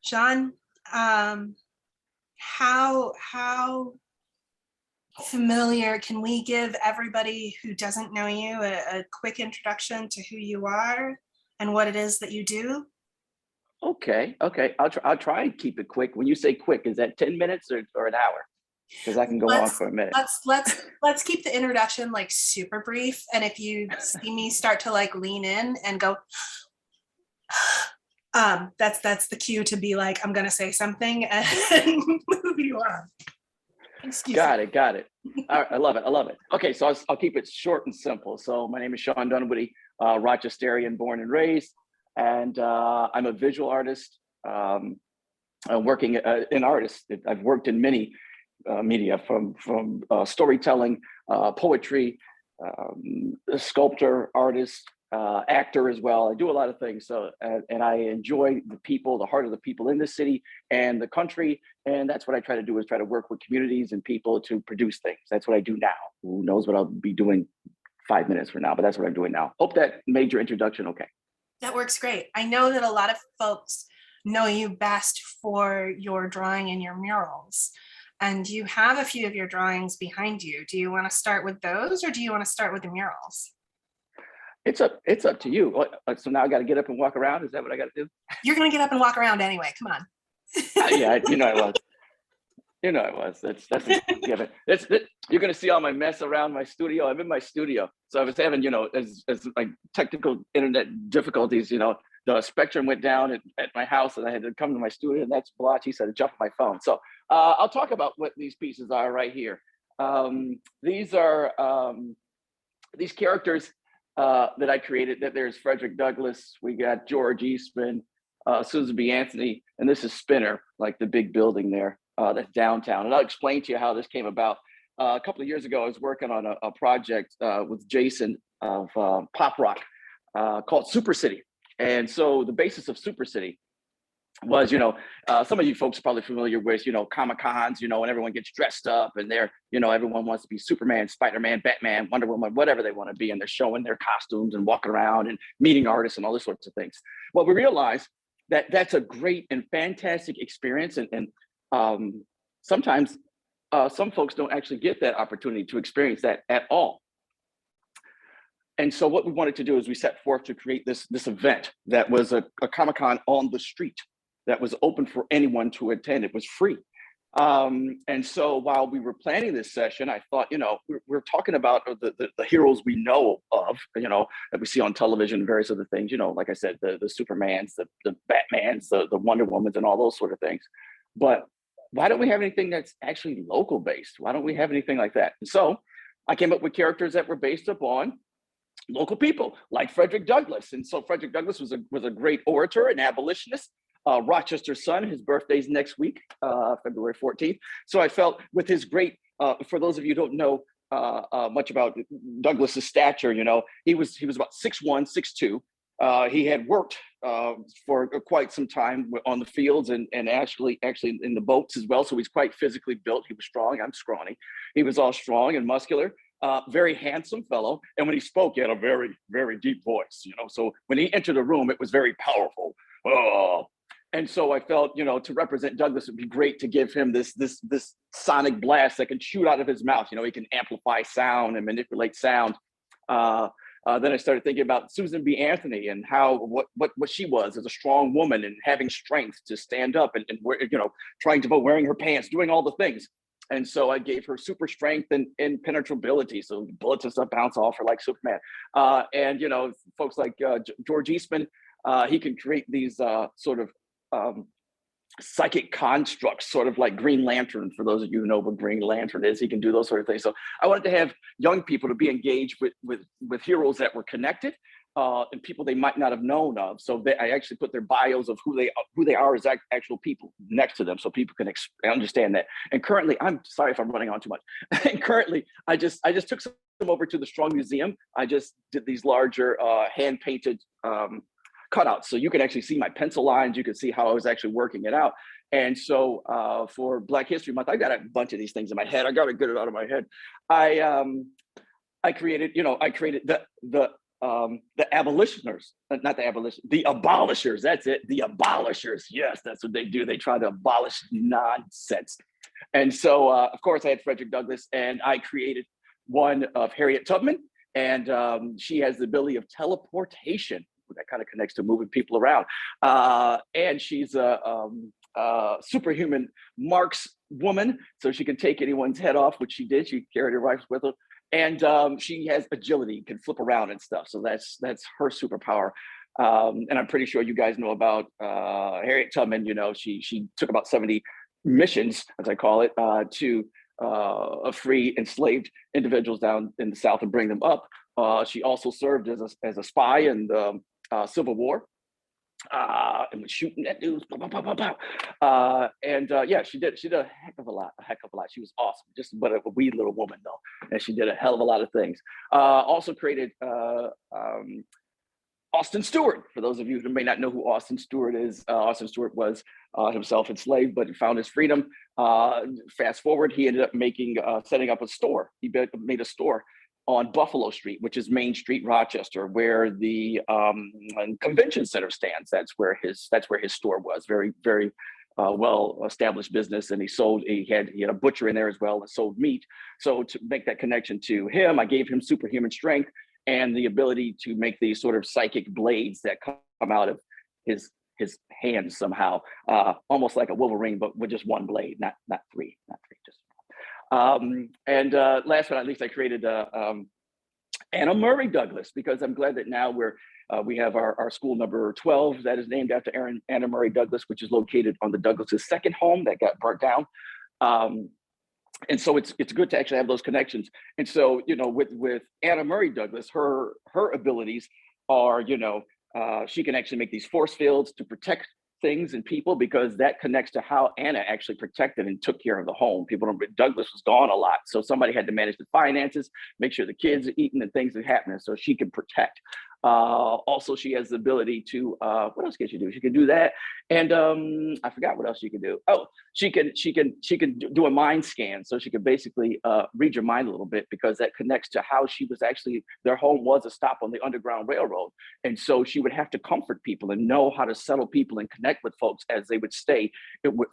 Shawn, how familiar can we give everybody who doesn't know you a quick introduction to who you are and what it is that you do? Okay. I'll try and keep it quick. When you say quick, is that 10 minutes or an hour? Because I can go on for a minute. Let's keep the introduction like super brief. And if you see me start to like lean in and go, that's the cue to be like, I'm gonna say something and move you on. Got it. All right, I love it. Okay, so I'll keep it short and simple. So my name is Shawn Dunwoody, Rochesterian, born and raised, and I'm a visual artist. I'm working in artists. I've worked in many media, from storytelling, poetry, sculptor, artist, actor as well. I do a lot of things. So, and I enjoy the people, the heart of the people in the city and the country. And that's what I try to do, is try to work with communities and people to produce things. That's what I do now. Who knows what I'll be doing 5 minutes from now, but that's what I'm doing now. Hope that made your introduction okay. That works great. I know that a lot of folks know you best for your drawing and your murals. And you have a few of your drawings behind you. Do you want to start with those, or do you want to start with the murals? It's up to you. So now I got to get up and walk around. Is that what I got to do? You're going to get up and walk around anyway. Come on. Yeah, I was. That's a given. You're going to see all my mess around my studio. I'm in my studio. So I was having, as like technical internet difficulties, the spectrum went down at my house, and I had to come to my studio, and that's blotchy, so I had to jump on my phone. So I'll talk about what these pieces are right here. These are these characters that I created. That there's Frederick Douglass, we got George Eastman, Susan B. Anthony, and this is Spinner, like the big building there, that's downtown. And I'll explain to you how this came about. A couple of years ago, I was working on a project with Jason of Pop Rock called Super City. And so the basis of Super City was, some of you folks are probably familiar with, Comic-Cons, and everyone gets dressed up, and everyone wants to be Superman, Spider-Man, Batman, Wonder Woman, whatever they want to be. And they're showing their costumes and walking around and meeting artists and all these sorts of things. Well, we realized that that's a great and fantastic experience. And sometimes some folks don't actually get that opportunity to experience that at all. And so what we wanted to do is we set forth to create this event that was a Comic-Con on the street that was open for anyone to attend. It was free. And so while we were planning this session, I thought, we're talking about the heroes we know of, that we see on television and various other things, like I said, the Supermans, the Batmans, the Wonder Womans, and all those sort of things. But why don't we have anything that's actually local based? Why don't we have anything like that? And so I came up with characters that were based upon local people, like Frederick Douglass. And so Frederick Douglass was a great orator and abolitionist, Rochester's son. His birthday's next week, February 14th. So I felt with his great, for those of you who don't know much about Douglass's stature, he was about 6'1", 6'2". He had worked for quite some time on the fields and actually in the boats as well. So he's quite physically built. He was strong. I'm scrawny. He was all strong and muscular. Very handsome fellow. And when he spoke, he had a very, very deep voice, So when he entered the room, it was very powerful. Oh. And so I felt, to represent Douglass, it'd be great to give him this sonic blast that can shoot out of his mouth. He can amplify sound and manipulate sound. Then I started thinking about Susan B. Anthony and what she was as a strong woman and having strength to stand up and trying to vote, wearing her pants, doing all the things. And so I gave her super strength and impenetrability. So bullets and stuff bounce off her like Superman. And, folks like George Eastman, he can create these sort of psychic constructs, sort of like Green Lantern. For those of you who know what Green Lantern is, he can do those sort of things. So I wanted to have young people to be engaged with heroes that were connected and people they might not have known of. So I actually put their bios of who they are as actual people next to them, so people can understand that. And currently, I'm sorry if I'm running on too much. And currently, I just took some over to the Strong Museum. I just did these larger hand painted cutouts, so you can actually see my pencil lines. You can see how I was actually working it out. And so for Black History Month, I got a bunch of these things in my head. I got to get it out of my head. I created the the abolitioners, not the abolition, the abolishers. That's it. The abolishers. Yes, that's what they do. They try to abolish nonsense. And so, of course, I had Frederick Douglass, and I created one of Harriet Tubman, and she has the ability of teleportation. That kind of connects to moving people around. And she's a superhuman Marx woman, so she can take anyone's head off, which she did. She carried her rifles with her. And she has agility, can flip around and stuff. So that's her superpower. And I'm pretty sure you guys know about Harriet Tubman. You know, she took about 70 missions, as I call it, to free enslaved individuals down in the South and bring them up. She also served as a spy in the Civil War. And was shooting at dudes, yeah, she did a heck of a lot. She was awesome, just but a wee little woman though, and she did a hell of a lot of things. Also created Austin Stewart. For those of you who may not know who Austin Stewart is, Austin Stewart was himself enslaved, but he found his freedom. Fast forward, he ended up setting up a store. He made a store on Buffalo Street, which is Main Street, Rochester, where the convention center stands. That's where his store was. Very, very well established business, and he had a butcher in there as well and sold meat. So to make that connection to him, I gave him superhuman strength and the ability to make these sort of psychic blades that come out of his hands somehow, almost like a Wolverine, but with just one blade, not three, just. And last but not least, I created Anna Murray Douglas, because I'm glad that now we have our school number 12 that is named after Anna Murray Douglas, which is located on the Douglas's second home that got burnt down. And so it's good to actually have those connections. And so, you know, with Anna Murray Douglas, her abilities are, you know, she can actually make these force fields to protect things and people, because that connects to how Anna actually protected and took care of the home. People don't, Douglas was gone a lot, so somebody had to manage the finances, make sure the kids are eating and things are happening, so she can protect. Also, she has the ability to what else can she do? She can do that, and I forgot what else she can do. Oh, she can do a mind scan, so she can basically read your mind a little bit, because that connects to how she was actually, their home was a stop on the Underground Railroad, and so she would have to comfort people and know how to settle people and connect with folks as they would stay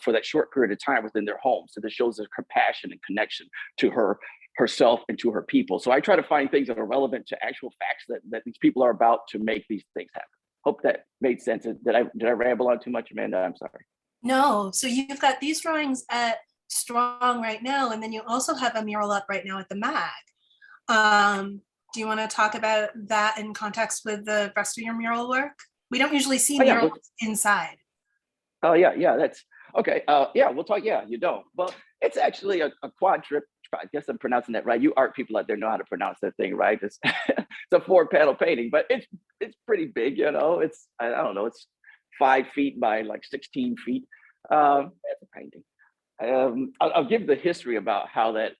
for that short period of time within their home. So this shows their compassion and connection to herself and to her people. So I try to find things that are relevant to actual facts that these people are about to make these things happen. Hope that made sense. Did I ramble on too much, Amanda? I'm sorry. No, so you've got these drawings at Strong right now, and then you also have a mural up right now at the MAG. Do you want to talk about that in context with the rest of your mural work? We don't usually see murals inside. Oh yeah, that's okay. Yeah, we'll talk. Yeah, you don't. Well, it's actually a quadrip. I guess I'm pronouncing that right. You art people out there know how to pronounce that thing, right? It's it's a 4-panel painting, but it's pretty big, you know. It's, I don't know, it's 5 feet by like 16 feet. It's a painting. I'll give the history about how that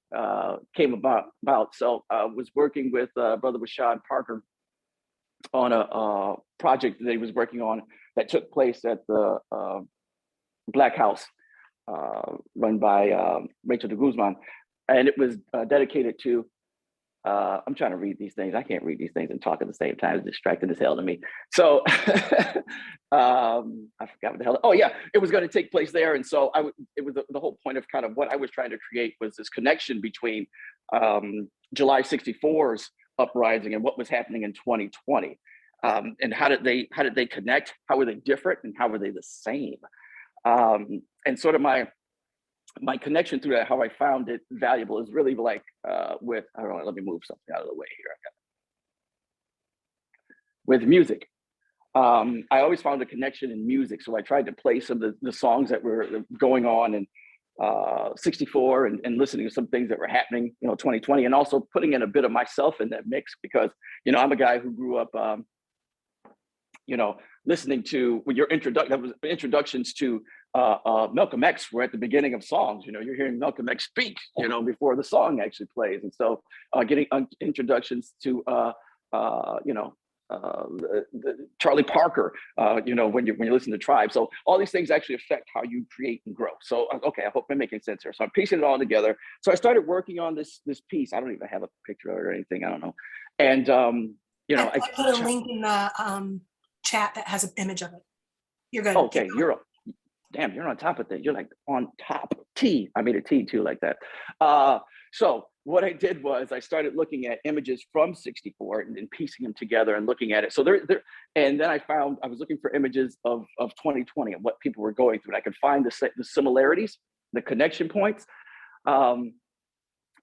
came about. So I was working with brother Shawn Parker on a project that he was working on that took place at the Black House, run by Rachel de Guzman. And it was dedicated to, I'm trying to read these things. I can't read these things and talk at the same time. It's distracting as hell to me. So I forgot what the hell. Oh yeah, it was going to take place there. And so it was the whole point of kind of what I was trying to create was this connection between July 64's uprising and what was happening in 2020. And how did they connect? How were they different? And how were they the same? And sort of my connection through that, how I found it valuable, is really like with, I don't know, let me move something out of the way here. With music. I always found a connection in music. So I tried to play some of the songs that were going on in 64 and listening to some things that were happening, you know, 2020, and also putting in a bit of myself in that mix, because, you know, I'm a guy who grew up, you know, listening to your introductions to Malcolm X were at the beginning of songs. You know, you're hearing Malcolm X speak, you know, before the song actually plays. And so getting introductions to, you know, Charlie Parker, you know, when you listen to Tribe. So all these things actually affect how you create and grow. So, okay, I hope I'm making sense here. So I'm piecing it all together. So I started working on this piece. I don't even have a picture of it or anything. I don't know. And You know, I put a link in the chat that has an image of it. You're good. Okay, damn, you're on top of that. You're like on top. T. I made a T too, like that. So what I did was I started looking at images from '64 and piecing them together and looking at it. So and then I was looking for images of 2020 and what people were going through. And I could find the similarities, the connection points,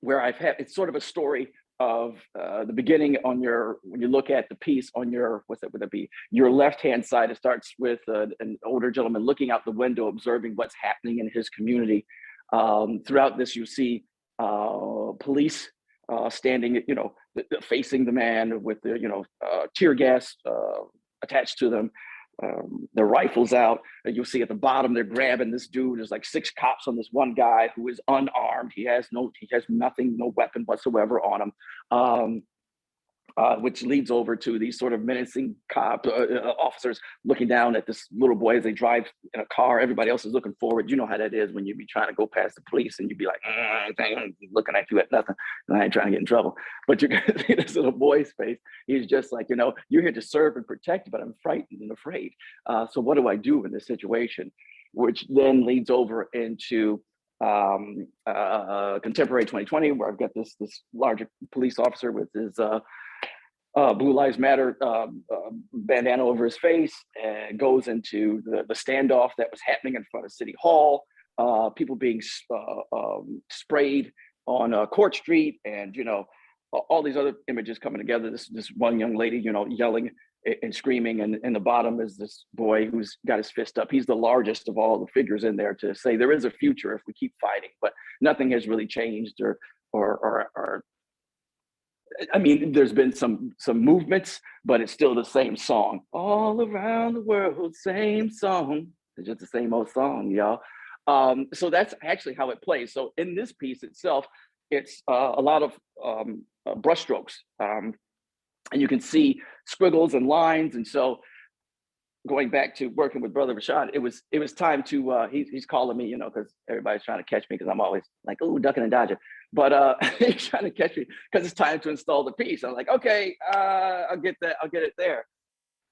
where it's sort of a story of the beginning when you look at the piece on your, would that be? Your left-hand side, it starts with an older gentleman looking out the window, observing what's happening in his community. Throughout this, you see police standing, facing the man with the, tear gas attached to them. Their rifles out. You'll see at the bottom, they're grabbing this dude. There's like 6 cops on this one guy who is unarmed. He has nothing, no weapon whatsoever on him. Which leads over to these sort of menacing officers looking down at this little boy as they drive in a car. Everybody else is looking forward. You know how that is when you be trying to go past the police and you be like, looking at you at nothing. And I ain't trying to get in trouble. But you can see this little boy's face. He's just like, you're here to serve and protect, but I'm frightened and afraid. So what do I do in this situation? Which then leads over into contemporary 2020, where I've got this larger police officer with his Blue Lives Matter bandana over his face, and goes into the standoff that was happening in front of City Hall, people being sprayed on Court Street, and all these other images coming together. This one young lady, yelling and screaming, and in the bottom is this boy who's got his fist up. He's the largest of all the figures in there to say there is a future if we keep fighting, but nothing has really changed or I mean, there's been some movements, but it's still the same song. All around the world, same song. It's just the same old song, y'all. So that's actually how it plays. So in this piece itself, it's a lot of brushstrokes. And you can see squiggles and lines. And so going back to working with Brother Rashad, it was time to, he's calling me, because everybody's trying to catch me because I'm always like, oh, ducking and dodging. But he's trying to catch me because it's time to install the piece. I'm like, okay, I'll get it there.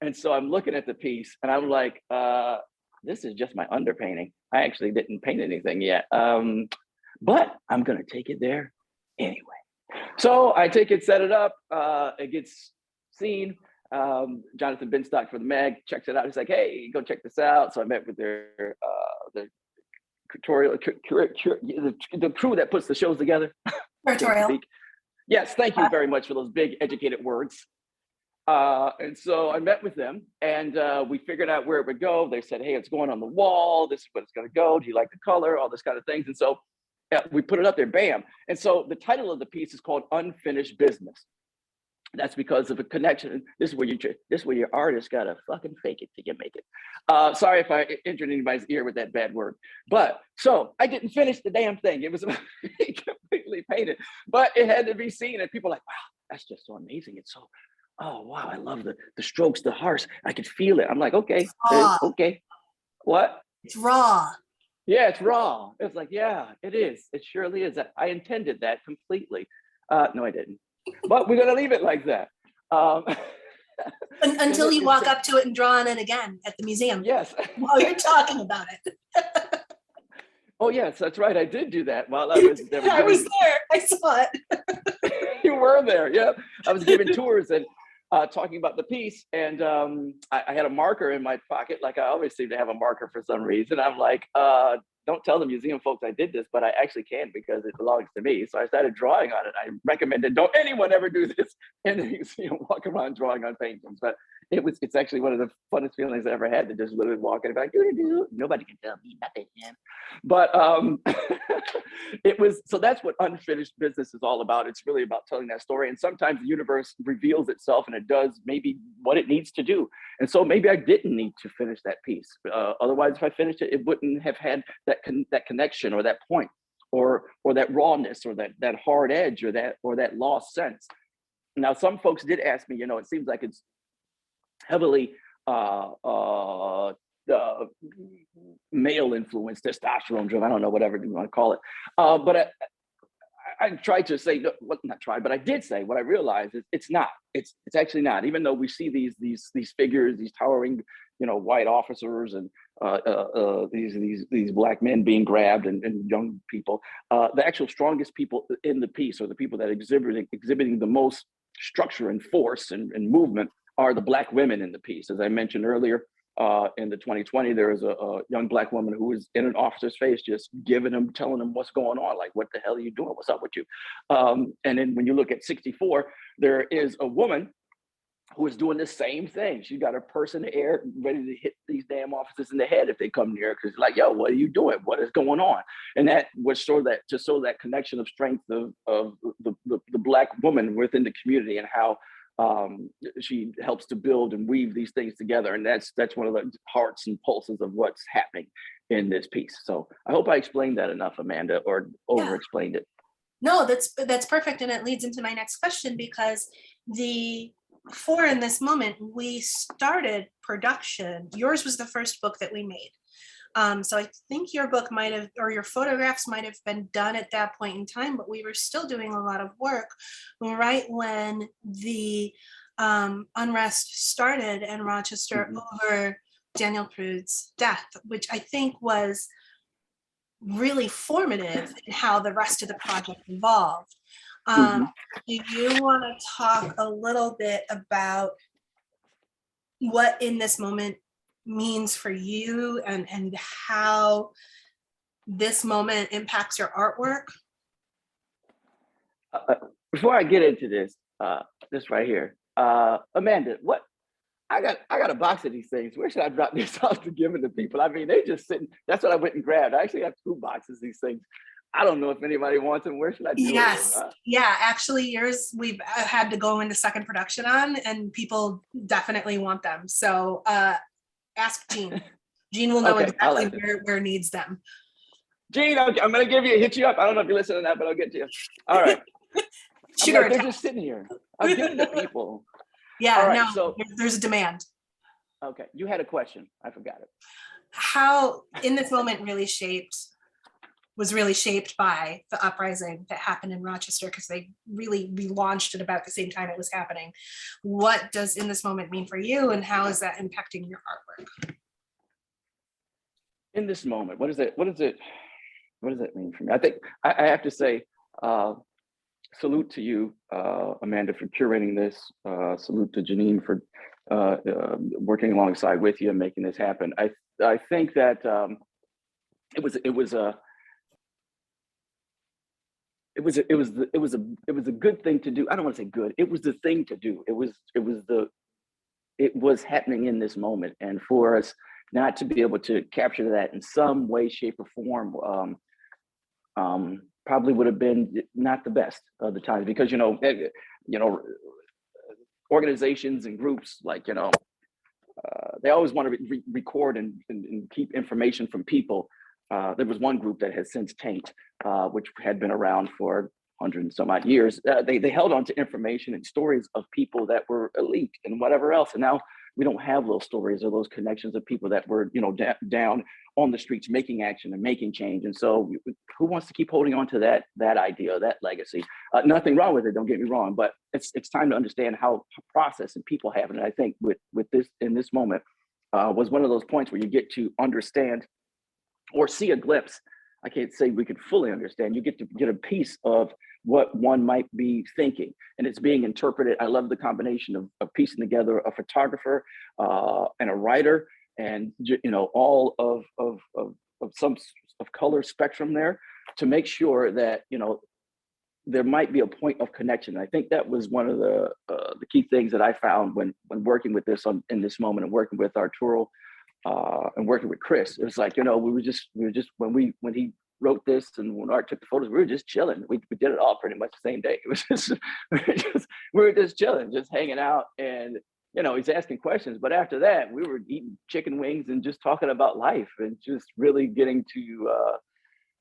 And so I'm looking at the piece and I'm like, this is just my underpainting. I actually didn't paint anything yet. But I'm gonna take it there anyway. So I take it, set it up, it gets seen. Jonathan Binstock for the mag checks it out. He's like, hey, go check this out. So I met with the crew that puts the shows together. Curatorial. Yes, thank you very much for those big educated words. And so I met with them and we figured out where it would go. They said, hey, it's going on the wall. This is what it's going to go. Do you like the color? All this kind of things. And so we put it up there, bam. And so the title of the piece is called Unfinished Business. That's because of a connection. This is where your artist gotta fucking fake it till you make it. Sorry if I injured anybody's ear with that bad word. But so I didn't finish the damn thing. It was completely painted, but it had to be seen. And people were like, wow, that's just so amazing. It's so, oh wow, I love the strokes, the hearts. I could feel it. I'm like, okay, okay. What? It's raw. Yeah, it's raw. It's like, yeah, it is. It surely is. I intended that completely. No, I didn't. But we're gonna leave it like that. Until you walk up to it and draw on it again at the museum. Yes. While you're talking about it. Oh yes, that's right. I did do that while I was there. I was there. I saw it. You were there, yeah. I was giving tours and talking about the piece, and I had a marker in my pocket, like I always seem to have a marker for some reason. I'm like, don't tell the museum folks I did this, but I actually can because it belongs to me. So I started drawing on it. I recommended don't anyone ever do this in the museum, walk around drawing on paintings. But it's actually one of the funnest feelings I ever had to just literally walk in and be like, doo-doo-doo. Nobody can tell me nothing. But so that's what Unfinished Business is all about. It's really about telling that story. And sometimes the universe reveals itself and it does maybe what it needs to do. And so maybe I didn't need to finish that piece. Otherwise, if I finished it, it wouldn't have had that connection or that point or that rawness or that hard edge or that lost sense. Now, some folks did ask me, it seems like it's heavily male influence, testosterone driven, I don't know, whatever you want to call it. But I tried to say, no, well, not tried, but I did say what I realized is it's not. It's actually not. Even though we see these figures, these towering, white officers and these black men being grabbed and young people, the actual strongest people in the piece, or the people that exhibiting the most structure and force and movement, are the black women in the piece. As I mentioned earlier, in the 2020, there was a young black woman who was in an officer's face, just telling him what's going on, like, what the hell are you doing? What's up with you? And then when you look at 64, there is a woman who is doing the same thing. She got her purse in the air, ready to hit these damn officers in the head if they come near, because like, yo, what are you doing? What is going on? And that was show that connection of strength of the black woman within the community, and how she helps to build and weave these things together. And that's one of the hearts and pulses of what's happening in this piece. So I hope I explained that enough, Amanda, or over explained it. No, that's perfect. And it leads into my next question, because in this moment, we started production. Yours was the first book that we made. So I think your book might have, or your photographs might have been done at that point in time, but we were still doing a lot of work right when the unrest started in Rochester over Daniel Prude's death, which I think was really formative in how the rest of the project evolved. Do you want to talk a little bit about what in this moment means for you, and how this moment impacts your artwork? Before I get into this right here, Amanda, what I got a box of these things. Where should I drop this off to give it to people? I mean, they just sitting. That's what I went and grabbed. I actually have 2 boxes of these things. I don't know if anybody wants them. Where should I do it? Yes. Yeah, actually yours we've had to go into second production on, and people definitely want them. So ask Jean. Jean will know exactly where needs them. Jean, I'm gonna hit you up. I don't know if you're listening to that, but I'll get to you. All right. They're just sitting here. I'll give it to people. Yeah, right, so there's a demand. Okay, you had a question. I forgot it. How in this moment was really shaped by the uprising that happened in Rochester, because we launched at about the same time it was happening. What does in this moment mean for you, and how is that impacting your artwork? In this moment, what does it mean for me? I think I have to say, salute to you, Amanda, for curating this. Salute to Janine for working alongside with you and making this happen. I think that it was a good thing to do. I don't want to say good. It was the thing to do. It was happening in this moment, and for us not to be able to capture that in some way, shape, or form, probably would have been not the best of the times, because organizations and groups, like they always want to record and keep information from people. There was one group that has since tanked, which had been around for 100 and some odd years. They held on to information and stories of people that were elite and whatever else, and now we don't have those stories or those connections of people that were down on the streets making action and making change. And so who wants to keep holding on to that idea, that legacy? Nothing wrong with it, don't get me wrong, but it's time to understand how process and people have it. And I think with this, in this moment, was one of those points where you get to understand or see a glimpse. I can't say we could fully understand. You get to get a piece of what one might be thinking, and it's being interpreted. I love the combination of piecing together a photographer and a writer, and all of some of color spectrum there, to make sure that there might be a point of connection. I think that was one of the key things that I found when working with this in this moment, and working with Arturo and working with Chris. It was like, we were just when he wrote this and when Art took the photos, we were just chilling. We did it all pretty much the same day. It was just we were just chilling, just hanging out, and he's asking questions. But after that, we were eating chicken wings and just talking about life, and just really getting to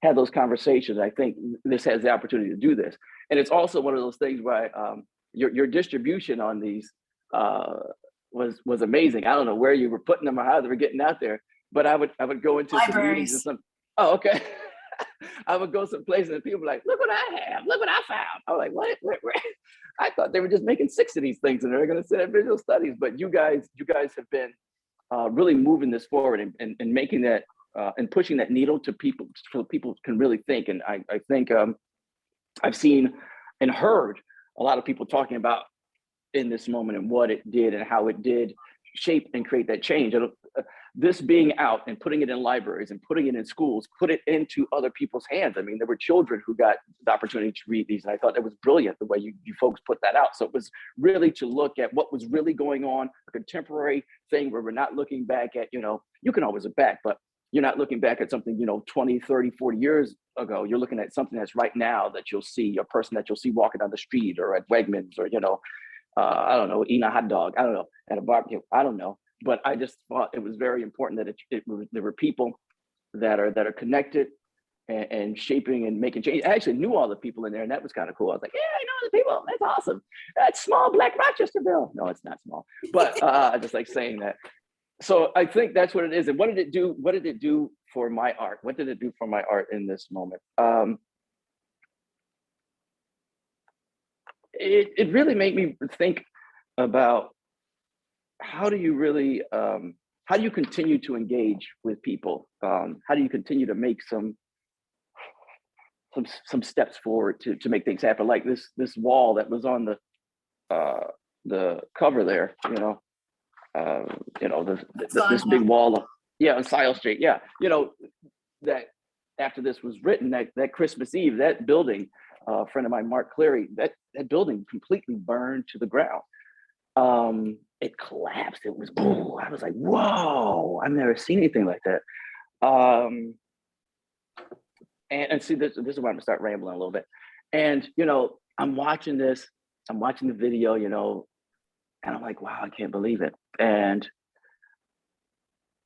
have those conversations. I think this has the opportunity to do this, and it's also one of those things where your distribution on these was amazing. I don't know where you were putting them or how they were getting out there, but I would go into some meetings and some. Oh, okay. I would go some places and people were like, look what I have, look what I found. I was like, what? I thought they were just making 6 of these things and they're going to sit at visual studies. But you guys have been really moving this forward and making that and pushing that needle to people so people can really think. And I think I've seen and heard a lot of people talking about in this moment and what it did and how it did shape and create that change. This being out and putting it in libraries and putting it in schools, put it into other people's hands. I mean, there were children who got the opportunity to read these, and I thought that was brilliant the way you folks put that out. So it was really to look at what was really going on, a contemporary thing where we're not looking back at, you can always look back, but you're not looking back at something, 20, 30, 40 years ago. You're looking at something that's right now that you'll see, a person that you'll see walking down the street or at Wegmans or, I don't know, eating a hot dog, I don't know, at a barbecue, I don't know. But I just thought it was very important that there were people that are connected and shaping and making change. I actually knew all the people in there, and that was kind of cool. I was like, yeah, I know the people. That's awesome. That's small Black Rochesterville. No, it's not small, but I just like saying that. So I think that's what it is. And what did it do? What did it do for my art? What did it do for my art in this moment? It really made me think about how do you continue to engage with people? How do you continue to make some steps forward to make things happen? Like this wall that was on the cover there, this big wall on Sile Street. Yeah, that after this was written, that Christmas Eve, that building, a friend of mine, Mark Cleary, that building completely burned to the ground. It collapsed. It was boom. I was like, whoa, I've never seen anything like that. And see, this is where I'm gonna start rambling a little bit. And I'm watching the video, and I'm like, wow, I can't believe it. And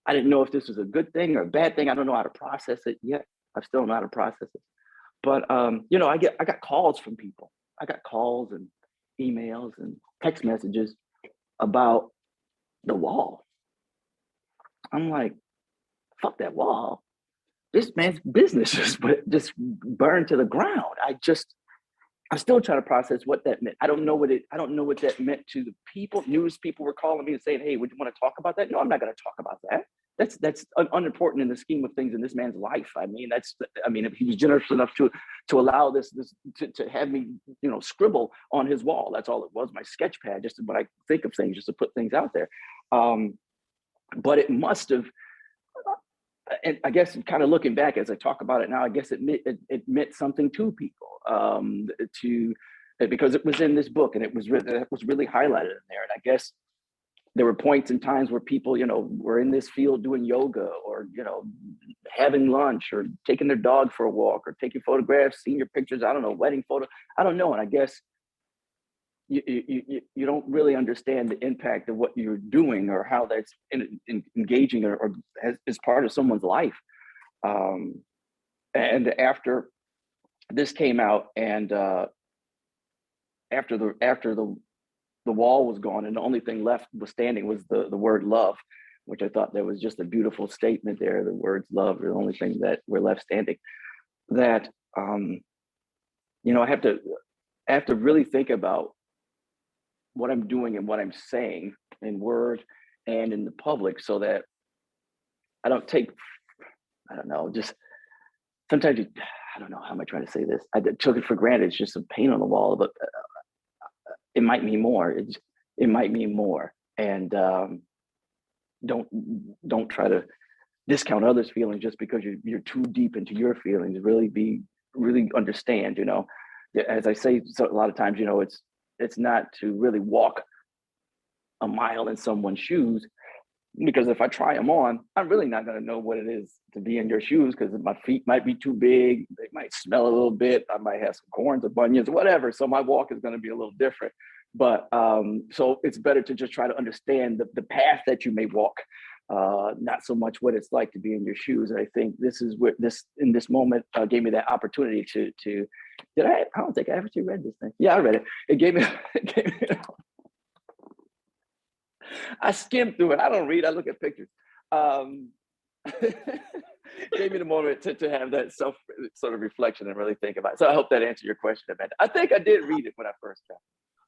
I didn't know if this was a good thing or a bad thing. I don't know how to process it yet. I still don't know how to process it. But I got calls from people. I got calls and emails and text messages about the wall. I'm like, fuck that wall. This man's business just burned to the ground. I'm still trying to process what that meant. I don't know what that meant to the people. News people were calling me and saying, hey, would you want to talk about that? No, I'm not going to talk about that. That's unimportant in the scheme of things in this man's life. I mean, if he was generous enough to allow this to have me, scribble on his wall. That's all it was, my sketch pad, just when I think of things, just to put things out there. But it must have, and I guess kind of looking back as I talk about it now, I guess it meant something to people, because it was in this book and it was really highlighted in there. And I guess there were points and times where people, were in this field doing yoga or, having lunch or taking their dog for a walk or taking photographs, senior pictures, I don't know, wedding photo, I don't know. And I guess you don't really understand the impact of what you're doing or how that's engaging or is part of someone's life. And after this came out and after the wall was gone and the only thing left was standing was the word love, which I thought that was just a beautiful statement there. The words love are the only thing that were left standing. That, I have to really think about what I'm doing and what I'm saying in word and in the public so that I don't take, just sometimes I don't know how am I trying to say this. I took it for granted. It's just a paint on the wall, but it might mean more. It might mean more. And don't try to discount others' feelings just because you're too deep into your feelings. Really understand, as I say so a lot of times, it's not to really walk a mile in someone's shoes, because if I try them on, I'm really not going to know what it is to be in your shoes, because my feet might be too big, they might smell a little bit, I might have some corns or bunions, whatever. So my walk is going to be a little different. But so it's better to just try to understand the path that you may walk, not so much what it's like to be in your shoes. And I think this is where in this moment gave me that opportunity to I don't think I ever read this thing. Yeah, I read it. It gave me I skimmed through it. I don't read, I look at pictures. gave me the moment to have that self sort of reflection and really think about it. So I hope that answered your question, Amanda. I think I did read it when I first got it.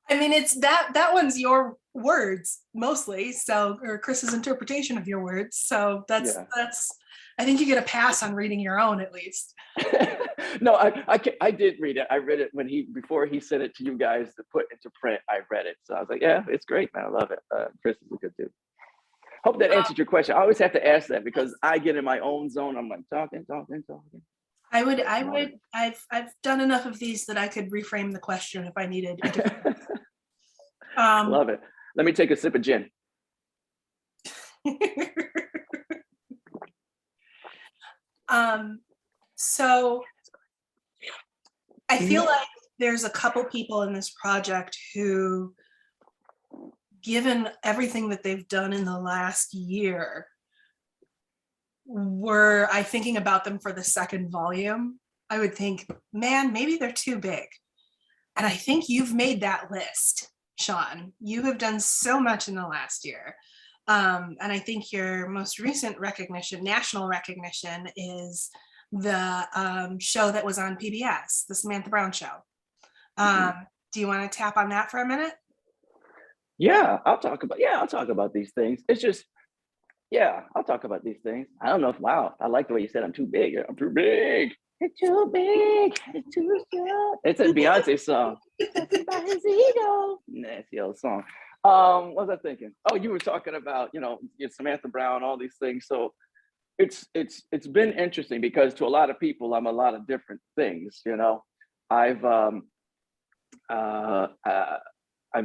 I mean, it's that one's your words mostly, so, or Chris's interpretation of your words. So that's I think you get a pass on reading your own at least. No, I did read it. I read it when before he sent it to you guys to put into print. I read it, so I was like, yeah, it's great, man. I love it. Chris is a good dude. Hope that answered your question. I always have to ask that because I get in my own zone. I'm like talking. I've done enough of these that I could reframe the question if I needed. Love it. Let me take a sip of gin. So I feel like there's a couple people in this project who, given everything that they've done in the last year, were I thinking about them for the second volume, I would think, man, maybe they're too big. And I think you've made that list, Shawn. You have done so much in the last year. And I think your most recent recognition, national recognition, is the show that was on PBS, the Samantha Brown show. Do you want to tap on that for a minute? Yeah, I'll talk about these things. It's just, I'll talk about these things. I don't know if, wow, I like the way you said I'm too big. I'm too big. It's too big. It's too short. It's a Beyonce song. About his ego. Nasty old song. What was I thinking? Oh, you were talking about, Samantha Brown, all these things. So it's been interesting because to a lot of people, I'm a lot of different things. I've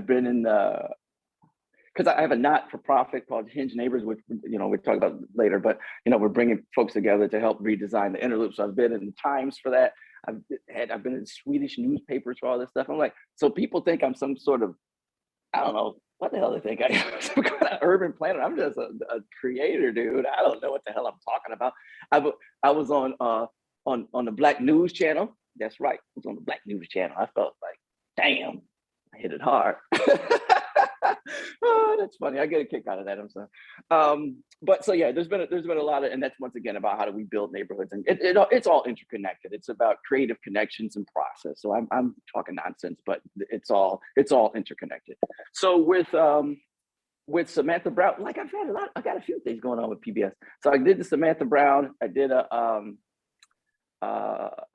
been in the, because I have a not-for-profit called Hinge Neighbors, which we'll talk about later. But we're bringing folks together to help redesign the interloop. So I've been in the Times for that. I've been in Swedish newspapers for all this stuff. I'm like, so people think I'm some sort of, I don't know what the hell they think I am, some kind of urban planner. I'm just a creator, dude. I don't know what the hell I'm talking about. I was on the Black News Channel. That's right. I was on the Black News Channel. I felt like, damn, I hit it hard. Oh, that's funny. I get a kick out of that. I'm sorry. But so yeah, there's been a lot of, and that's once again about how do we build neighborhoods, and it's all interconnected. It's about creative connections and process. So I'm talking nonsense, but it's all interconnected. So with Samantha Brown, like I got a few things going on with PBS. So I did the Samantha Brown. I did I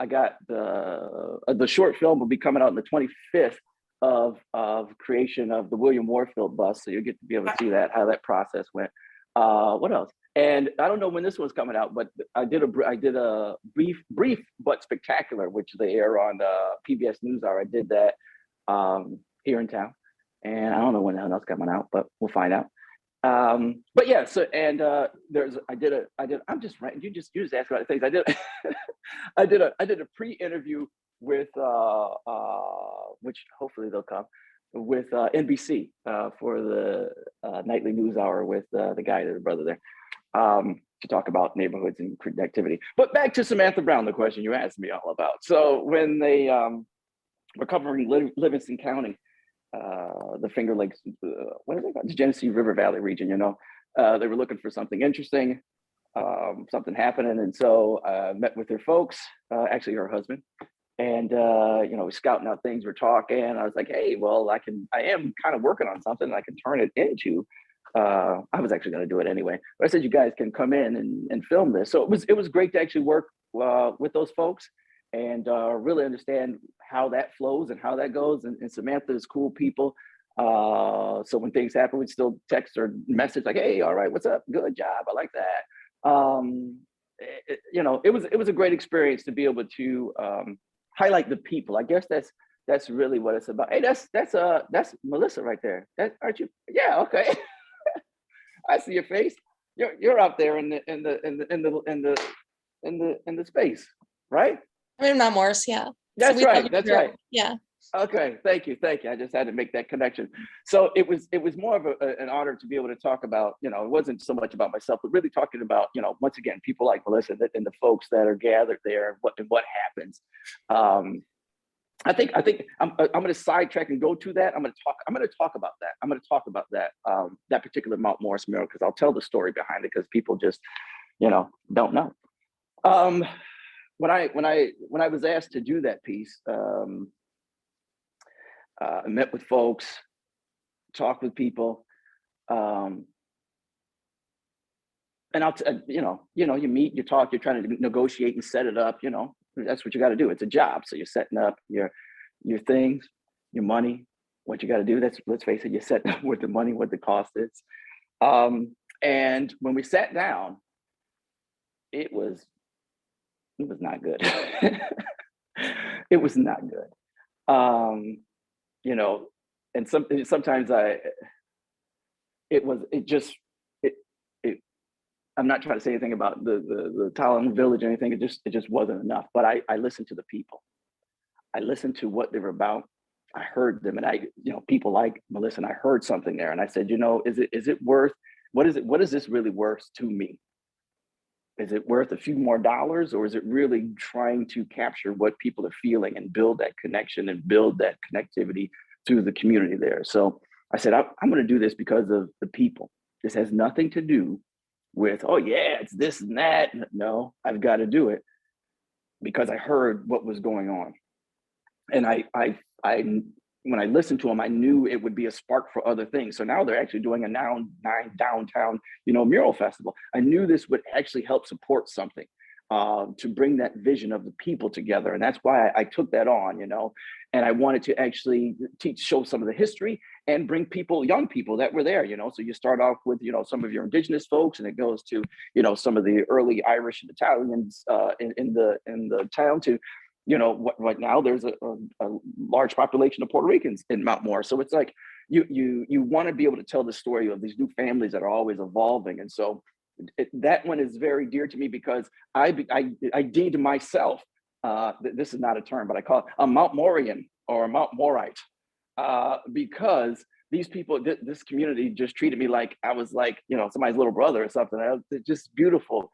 got the short film will be coming out on the 25th of creation of the William Warfield bus. So you'll get to be able to see that, how that process went. What else? And I don't know when this one's coming out, but I did a brief but spectacular, which they air on PBS NewsHour. I did that here in town, and I don't know when the hell that's coming out, but we'll find out. But yeah, so and I'm just right. You just asked about things. I did a pre-interview with which hopefully they'll come with NBC for the nightly news hour with the guy, the brother there, to talk about neighborhoods and connectivity. But back to Samantha Brown, the question you asked me all about. So when they were covering Livingston County, the Finger Lakes, what is it called? The Genesee River Valley region, they were looking for something interesting, something happening. And so I met with their folks, actually her husband, and we're scouting out things, we're talking. I was like, hey, well, I am kind of working on something I can turn it into. I was actually going to do it anyway, but I said, you guys can come in and film this. So it was great to actually work with those folks and really understand how that flows and how that goes. And Samantha is cool people. So when things happen, we'd still text or message like, hey, all right, what's up? Good job. I like that. It was a great experience to be able to highlight the people. I guess that's really what it's about. Hey, that's Melissa right there. Aren't you? Yeah, okay. I see your face. You're up there in the space, right? I'm in Mount Morris, yeah. That's right. That's right. Yeah. Okay. Thank you. I just had to make that connection. So it was more of an honor to be able to talk about, it wasn't so much about myself, but really talking about, once again, people like Melissa and the folks that are gathered there and what happens. I think I'm going to sidetrack and go to that. I'm going to talk about that. I'm going to talk about that particular Mount Morris mural, because I'll tell the story behind it, because people just, don't know. When I was asked to do that piece, I met with folks, talked with people, and you meet, you talk, you're trying to negotiate and set it up. That's what you got to do. It's a job, so you're setting up your things, your money, what you got to do. Let's face it, you're setting up with the money, what the cost is. And when we sat down, it was not good. It was not good. And sometimes I'm not trying to say anything about the Talon village or anything. It just wasn't enough. But I listened to the people. I listened to what they were about. I heard them, and people like Melissa, and I heard something there, and I said, is it worth? What is this really worth to me? Is it worth a few more dollars, or is it really trying to capture what people are feeling and build that connection and build that connectivity to the community there? So I said, I'm going to do this because of the people. This has nothing to do with, oh yeah, it's this and that. No, I've got to do it because I heard what was going on. And I when I listened to them, I knew it would be a spark for other things. So now they're actually doing a downtown, mural festival. I knew this would actually help support something to bring that vision of the people together. And that's why I took that on, and I wanted to actually show some of the history and bring young people that were there, So you start off with, some of your indigenous folks, and it goes to, some of the early Irish and Italians in the town to, right now there's a large population of Puerto Ricans in Mount Morris. So it's like you want to be able to tell the story of these new families that are always evolving. And so that one is very dear to me because I deemed myself, this is not a term, but I call it a Mount Morian or a Mount Morite, because these people, this community just treated me like I was like, somebody's little brother or something. They're just beautiful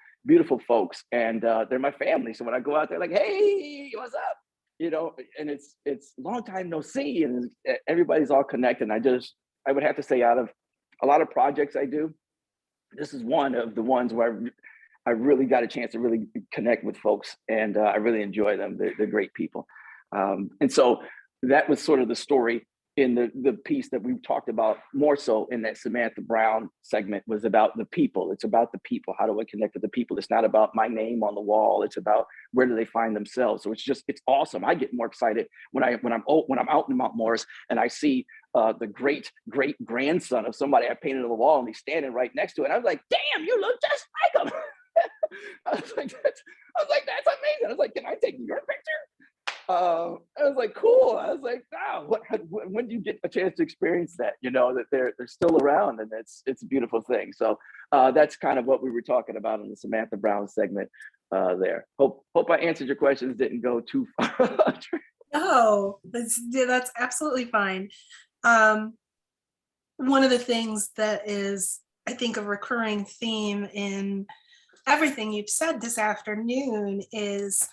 folks, and they're my family. So when I go out there, like, hey, what's up? And it's long time no see, and everybody's all connected. And I would have to say, out of a lot of projects I do, this is one of the ones where I really got a chance to really connect with folks, and I really enjoy them. They're great people. And so that was sort of the story in the piece that we've talked about more so in that Samantha Brown segment, was about the people. It's about the people. How do I connect with the people? It's not about my name on the wall. It's about where do they find themselves. So it's awesome. I get more excited when I'm out in Mount Morris and I see the great grandson of somebody I painted on the wall, and he's standing right next to it. I was like, damn, you look just like him. I was like, that's amazing. I was like, can I take your picture? I was like, cool. I was like, wow, when do you get a chance to experience that? That they're still around, and it's a beautiful thing. So that's kind of what we were talking about in the Samantha Brown segment there. Hope I answered your questions. Didn't go too far. No, that's absolutely fine. One of the things that is, I think, a recurring theme in everything you've said this afternoon is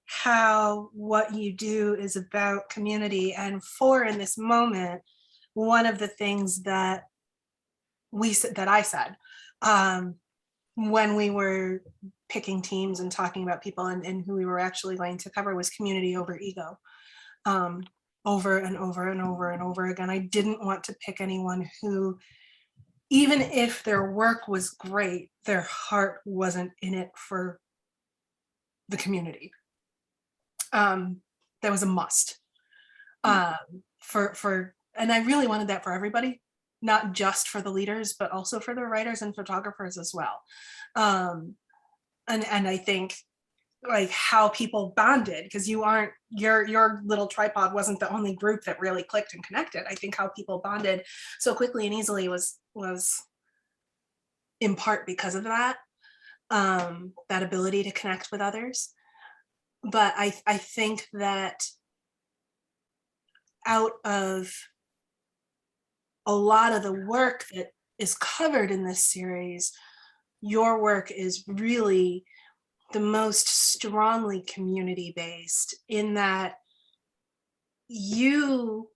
how what you do is about community. And in this moment, one of the things that I said when we were picking teams and talking about people and who we were actually going to cover was community over ego. Over and over and over and over again. I didn't want to pick anyone who, even if their work was great, their heart wasn't in it for the community. That was a must and I really wanted that for everybody, not just for the leaders, but also for the writers and photographers as well. And I think like how people bonded, because your little tripod wasn't the only group that really clicked and connected. I think how people bonded so quickly and easily was in part because of that ability to connect with others. But I think that out of a lot of the work that is covered in this series, your work is really the most strongly community-based, in that you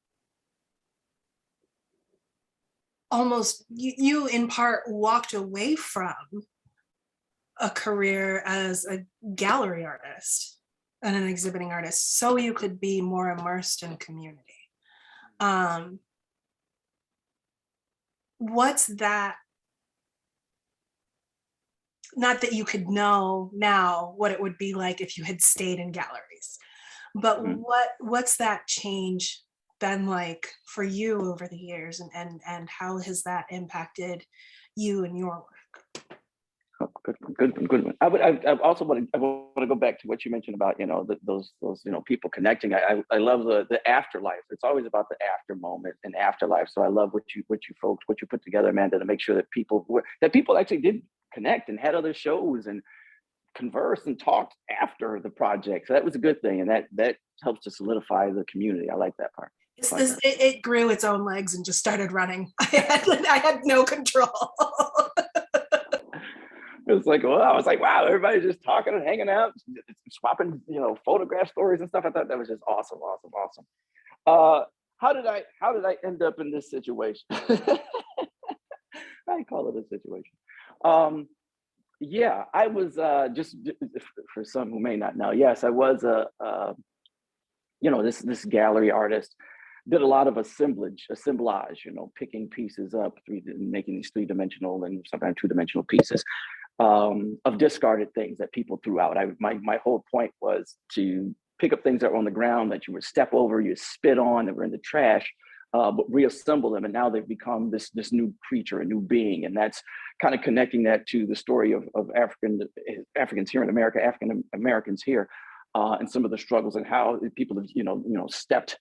in part walked away from a career as a gallery artist and an exhibiting artist so you could be more immersed in community. What's that? Not that you could know now what it would be like if you had stayed in galleries, but what's that change been like for you over the years, and how has that impacted you and your work? Oh, good one. I also want to go back to what you mentioned about, those people connecting. I love the afterlife. It's always about the after moment and afterlife. So I love what you put together, Amanda, to make sure that people actually did connect and had other shows and converse and talked after the project. So that was a good thing, and that helps to solidify the community. I like that part. It grew its own legs and just started running. I had no control. It was like, well, I was like, wow, everybody's just talking and hanging out, swapping, photograph stories and stuff. I thought that was just awesome. How did I end up in this situation? I call it a situation. Yeah, I was just for some who may not know. Yes, I was this gallery artist. Did a lot of assemblage, picking pieces up, making these 3-dimensional and sometimes 2-dimensional pieces of discarded things that people threw out. My whole point was to pick up things that were on the ground that you would step over, you spit on, that were in the trash, but reassemble them, and now they've become this new creature, a new being, and that's kind of connecting that to the story of Africans here in America, African Americans here, and some of the struggles and how people have stepped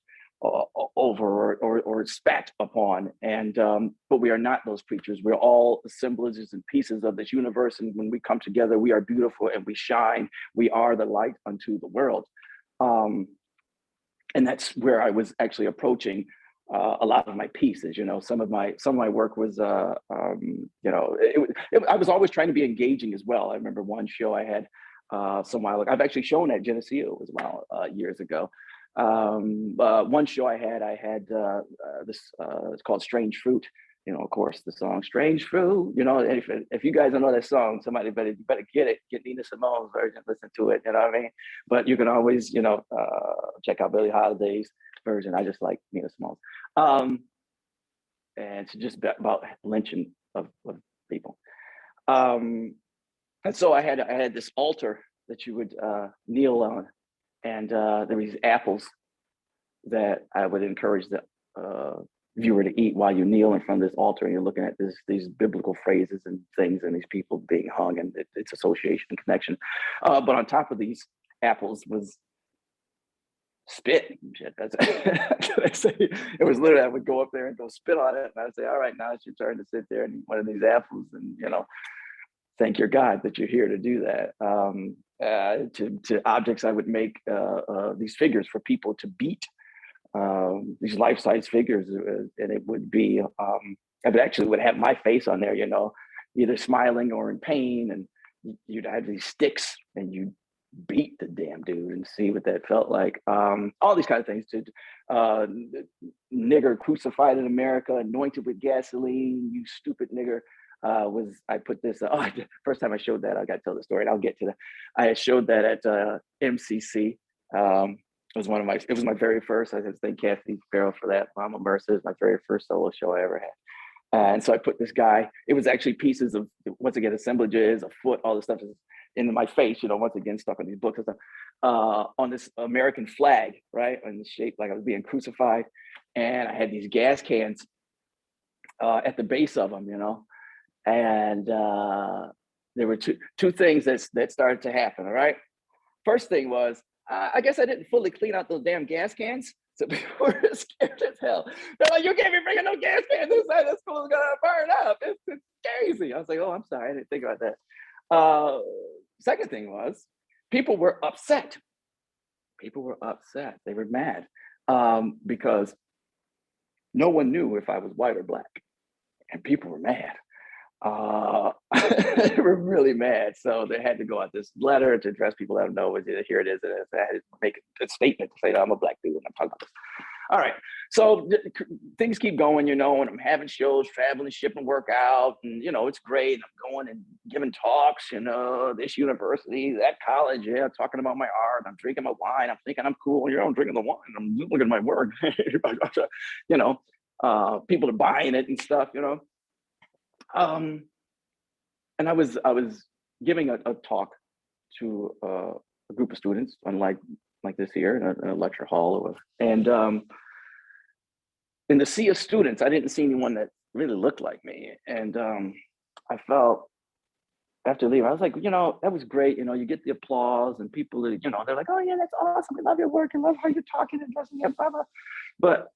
over or spat upon, and but we are not those creatures. We're all assemblages and pieces of this universe, and when we come together, we are beautiful and we shine. We are the light unto the world, and that's where I was actually approaching a lot of my pieces. Some of my work was I was always trying to be engaging as well. I remember one show I had some while ago. I've actually shown at Geneseo as well years ago. One show I had this it's called Strange Fruit. Of course, the song Strange Fruit. If you guys don't know that song, somebody better get Nina Simone's version, listen to it. You know what I mean? But you can always check out Billie Holiday's version. I just like Nina Simone's. And it's just about lynching of people. And so I had this altar that you would kneel on. And there were these apples that I would encourage the viewer to eat while you kneel in front of this altar, and you're looking at these biblical phrases and things, and these people being hung, and it's association and connection. But on top of these apples was spit. It was literally, I would go up there and go spit on it, and I'd say, all right, now it's your turn to sit there and eat one of these apples, and thank your God that you're here to do that. To objects, I would make these figures for people to beat, these life-size figures, and it would be, I would have my face on there, either smiling or in pain, and you'd have these sticks, and you beat the damn dude and see what that felt like. All these kind of things. Nigger crucified in America, anointed with gasoline, you stupid nigger. I put this, first time I showed that, I got to tell the story, and I'll get to that. I had showed that at MCC. It was my very first. I just thank Kathy Farrell for that. Mama Mercer is my very first solo show I ever had. And so I put this guy, it was actually pieces of, once again, assemblages, a foot, all this stuff is into my face, once again, stuck on these books and stuff, on this American flag, right? In the shape like I was being crucified. And I had these gas cans at the base of them, and there were two things that started to happen. All right. First thing was, I guess I didn't fully clean out those damn gas cans. So people were scared as hell. They're like, you can't be bringing no gas cans inside. This school is going to burn up. It's crazy. I was like, oh, I'm sorry. I didn't think about that. Second thing was, people were upset. They were mad because no one knew if I was white or black. And people were mad. They were really mad. So they had to go out this letter to address people that don't know. Here it is. And I had to make a statement to say, no, I'm a black dude and I'm talking about this. All right. So things keep going, and I'm having shows, traveling, shipping work out, and it's great. And I'm going and giving talks, this university, that college, talking about my art. I'm drinking my wine. I'm thinking I'm cool. I'm drinking the wine. I'm looking at my work. People are buying it and stuff. And I was giving a talk to a group of students, unlike like this here in a lecture hall, and in the sea of students, I didn't see anyone that really looked like me, and I felt after leaving, I was like, that was great. You get the applause and people, they're like, oh yeah, that's awesome. We love your work and love how you're talking and dressing up, blah blah. But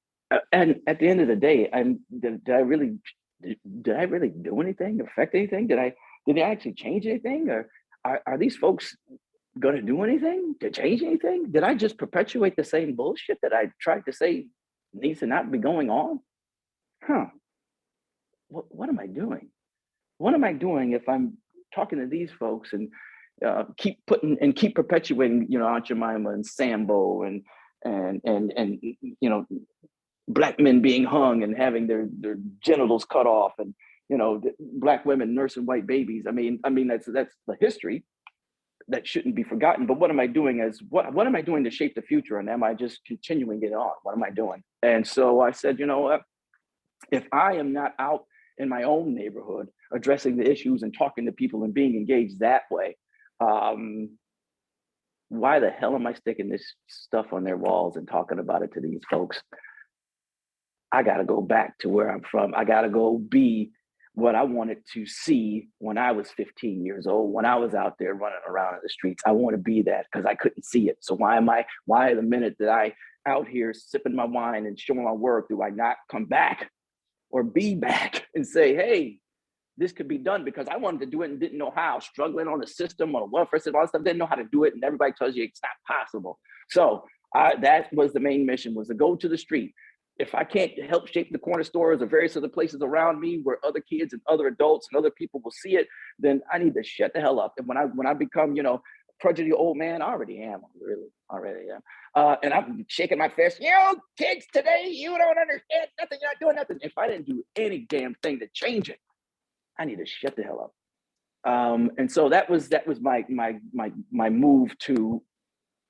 and at the end of the day, did I really do anything, affect anything? Did I actually change anything, or are these folks going to do anything to change anything? Did I just perpetuate the same bullshit that I tried to say needs to not be going on? What am I doing? What am I doing if I'm talking to these folks and keep perpetuating, Aunt Jemima and Sambo and Black men being hung and having their genitals cut off, and Black women nursing white babies. I mean that's the history that shouldn't be forgotten. But what am I doing what am I doing to shape the future? And am I just continuing it on? What am I doing? And so I said, what? If I am not out in my own neighborhood addressing the issues and talking to people and being engaged that way, why the hell am I sticking this stuff on their walls and talking about it to these folks? I got to go back to where I'm from. I got to go be what I wanted to see when I was 15 years old, when I was out there running around in the streets. I want to be that because I couldn't see it. So why the minute that I out here sipping my wine and showing my work, do I not come back or be back and say, hey, this could be done? Because I wanted to do it and didn't know how, struggling on the system, on a welfare system, all that stuff, didn't know how to do it. And everybody tells you it's not possible. So that was the main mission, was to go to the street. If I can't help shape the corner stores or various other places around me where other kids and other adults and other people will see it, then I need to shut the hell up. And when I become, prodigy old man, I already am, already am. And I'm shaking my fist, kids today, you don't understand nothing, you're not doing nothing. If I didn't do any damn thing to change it, I need to shut the hell up. And so that was my move to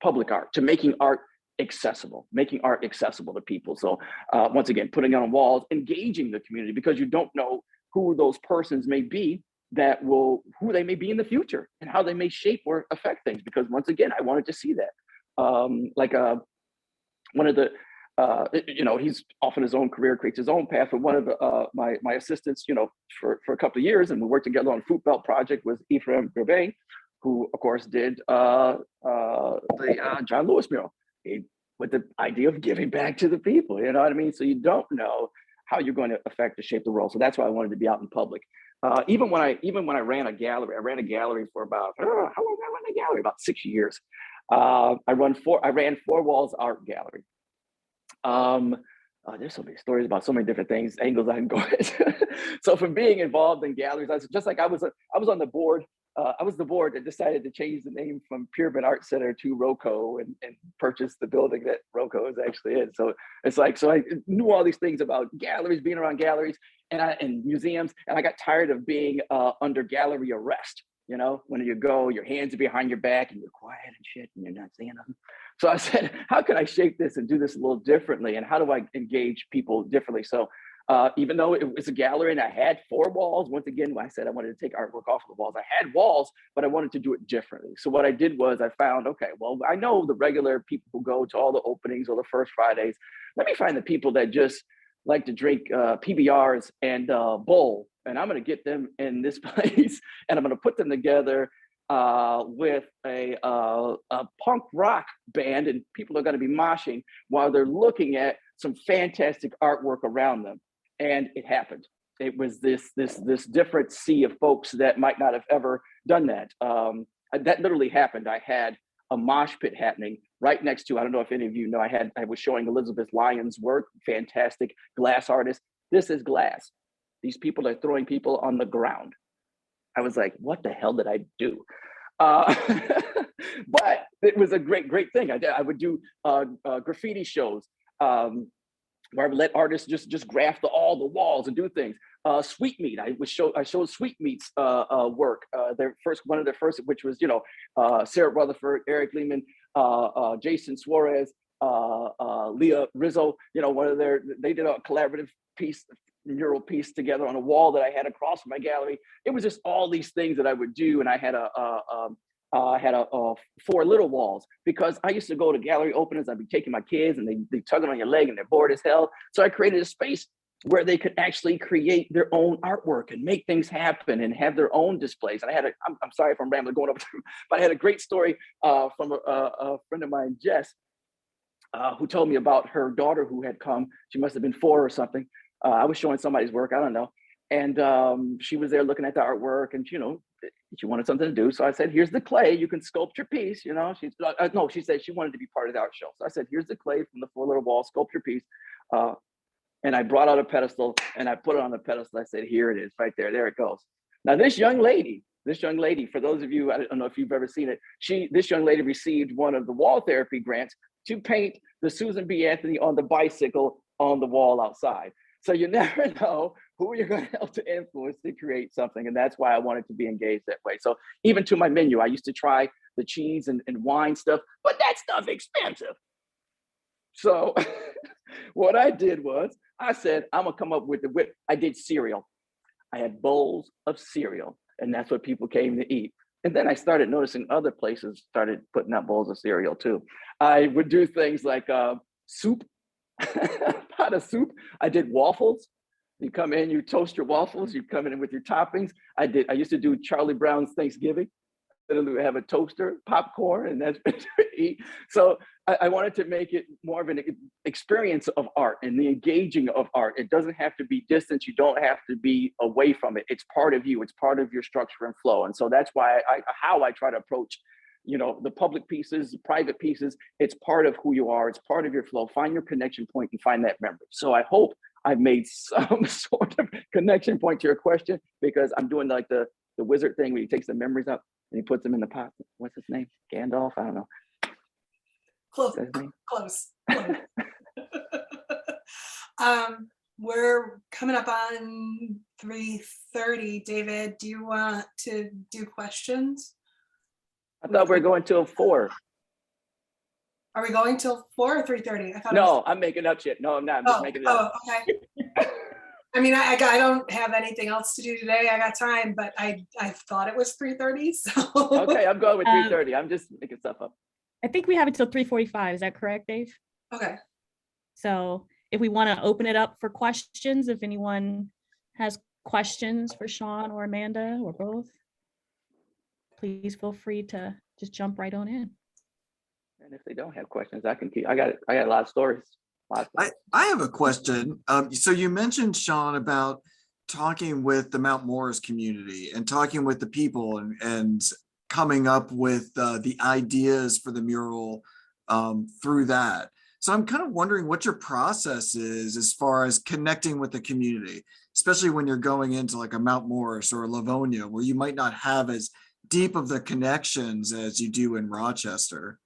public art, to making art accessible to people. So once again, putting it on walls, engaging the community, because you don't know who those persons may be who they may be in the future and how they may shape or affect things. Because once again, I wanted to see that. One of the, he's off in his own career, creates his own path. But one of my assistants, for a couple of years, and we worked together on a Fruit Belt project, was Ephraim Gervais, who of course did the John Lewis mural. With the idea of giving back to the people, you know what I mean? So you don't know how you're going to affect or shape the world. So that's why I wanted to be out in public. Even when I ran a gallery for about, how long did I run a gallery? About 6 years. I ran 4 walls art gallery. There's so many stories about so many different things, angles I can go into. So from being involved in galleries, I was on the board. I was the board that decided to change the name from Pyramid Art Center to Roco and purchase the building that Roco is actually in. So so I knew all these things about galleries, being around galleries and museums, and I got tired of being under gallery arrest. When you go, your hands are behind your back and you're quiet and shit and you're not saying nothing. So I said, how can I shape this and do this a little differently? And how do I engage people differently? So even though it was a gallery and I had 4 walls, once again, I said I wanted to take artwork off of the walls. I had walls, but I wanted to do it differently. So what I did was I found, okay, well, I know the regular people who go to all the openings or the first Fridays. Let me find the people that just like to drink PBRs and bowl. And I'm going to get them in this place and I'm going to put them together with a punk rock band, and people are going to be moshing while they're looking at some fantastic artwork around them. And it happened. It was this different sea of folks that might not have ever done that. That literally happened. I had a mosh pit happening right next to, I don't know if any of you know, I was showing Elizabeth Lyon's work, fantastic glass artist. This is glass. These people are throwing people on the ground. I was like, what the hell did I do? But it was a great thing. I would do graffiti shows. where I would let artists just graph all the walls and do things. Sweetmeat, I showed Sweetmeat's work. One of their first, which was Sarah Rutherford, Eric Lehman, Jason Suarez, Leah Rizzo. They did a collaborative mural piece together on a wall that I had across from my gallery. It was just all these things that I would do, and I had four little walls, because I used to go to gallery openings. I'd be taking my kids and they tugging on your leg and they're bored as hell. So I created a space where they could actually create their own artwork and make things happen and have their own displays. And I'm sorry if I'm rambling going up, but I had a great story from a friend of mine, Jess, who told me about her daughter who had come. She must have been 4 or something. I was showing somebody's work, I don't know. And she was there looking at the artwork, and she wanted something to do. So I said, here's the clay, you can sculpt your piece. She said she wanted to be part of the art show. So I said, here's the clay from the 4 little walls, sculpt your piece. And I brought out a pedestal and I put it on the pedestal. I said, here it is, right there. There it goes. Now, this young lady, for those of you, I don't know if you've ever seen it, this young lady received one of the wall therapy grants to paint the Susan B. Anthony on the bicycle on the wall outside. So you never know who you're going to help to influence to create something. And that's why I wanted to be engaged that way. So even to my menu, I used to try the cheese and wine stuff, but that stuff expensive. So what I did was I said, I'm going to come up with I did cereal. I had bowls of cereal, and that's what people came to eat. And then I started noticing other places started putting out bowls of cereal too. I would do things like soup, pot of soup. I did waffles. You come in, you toast your waffles, you come in with your toppings. I used to do Charlie Brown's Thanksgiving. Literally have a toaster, popcorn, and that's what to eat. So I wanted to make it more of an experience of art and the engaging of art. It doesn't have to be distance. You don't have to be away from it. It's part of you. It's part of your structure and flow. And so that's why how I try to approach, the public pieces, the private pieces. It's part of who you are. It's part of your flow. Find your connection point and find that memory. So I hope I've made some sort of connection point to your question, because I'm doing like the wizard thing where he takes the memories up and he puts them in the pot. What's his name? Gandalf? I don't know. Close. We're coming up on 3:30. David, do you want to do questions? I thought we were going till 4. Are we going till 4 or 3:30? No, I'm making up shit. No, I'm not. I'm just making it up. Okay. I mean, I don't have anything else to do today. I got time, but I thought it was 3:30. So okay, I'm going with 3:30. I'm just making stuff up. I think we have until 3:45. Is that correct, Dave? Okay. So if we want to open it up for questions, if anyone has questions for Shawn or Amanda or both, please feel free to just jump right on in. And if they don't have questions, I can keep. I got a lot of stories. I have a question. So you mentioned, Shawn, about talking with the Mount Morris community and talking with the people and coming up with the ideas for the mural through that. So I'm kind of wondering what your process is as far as connecting with the community, especially when you're going into like a Mount Morris or a Livonia, where you might not have as deep of the connections as you do in Rochester.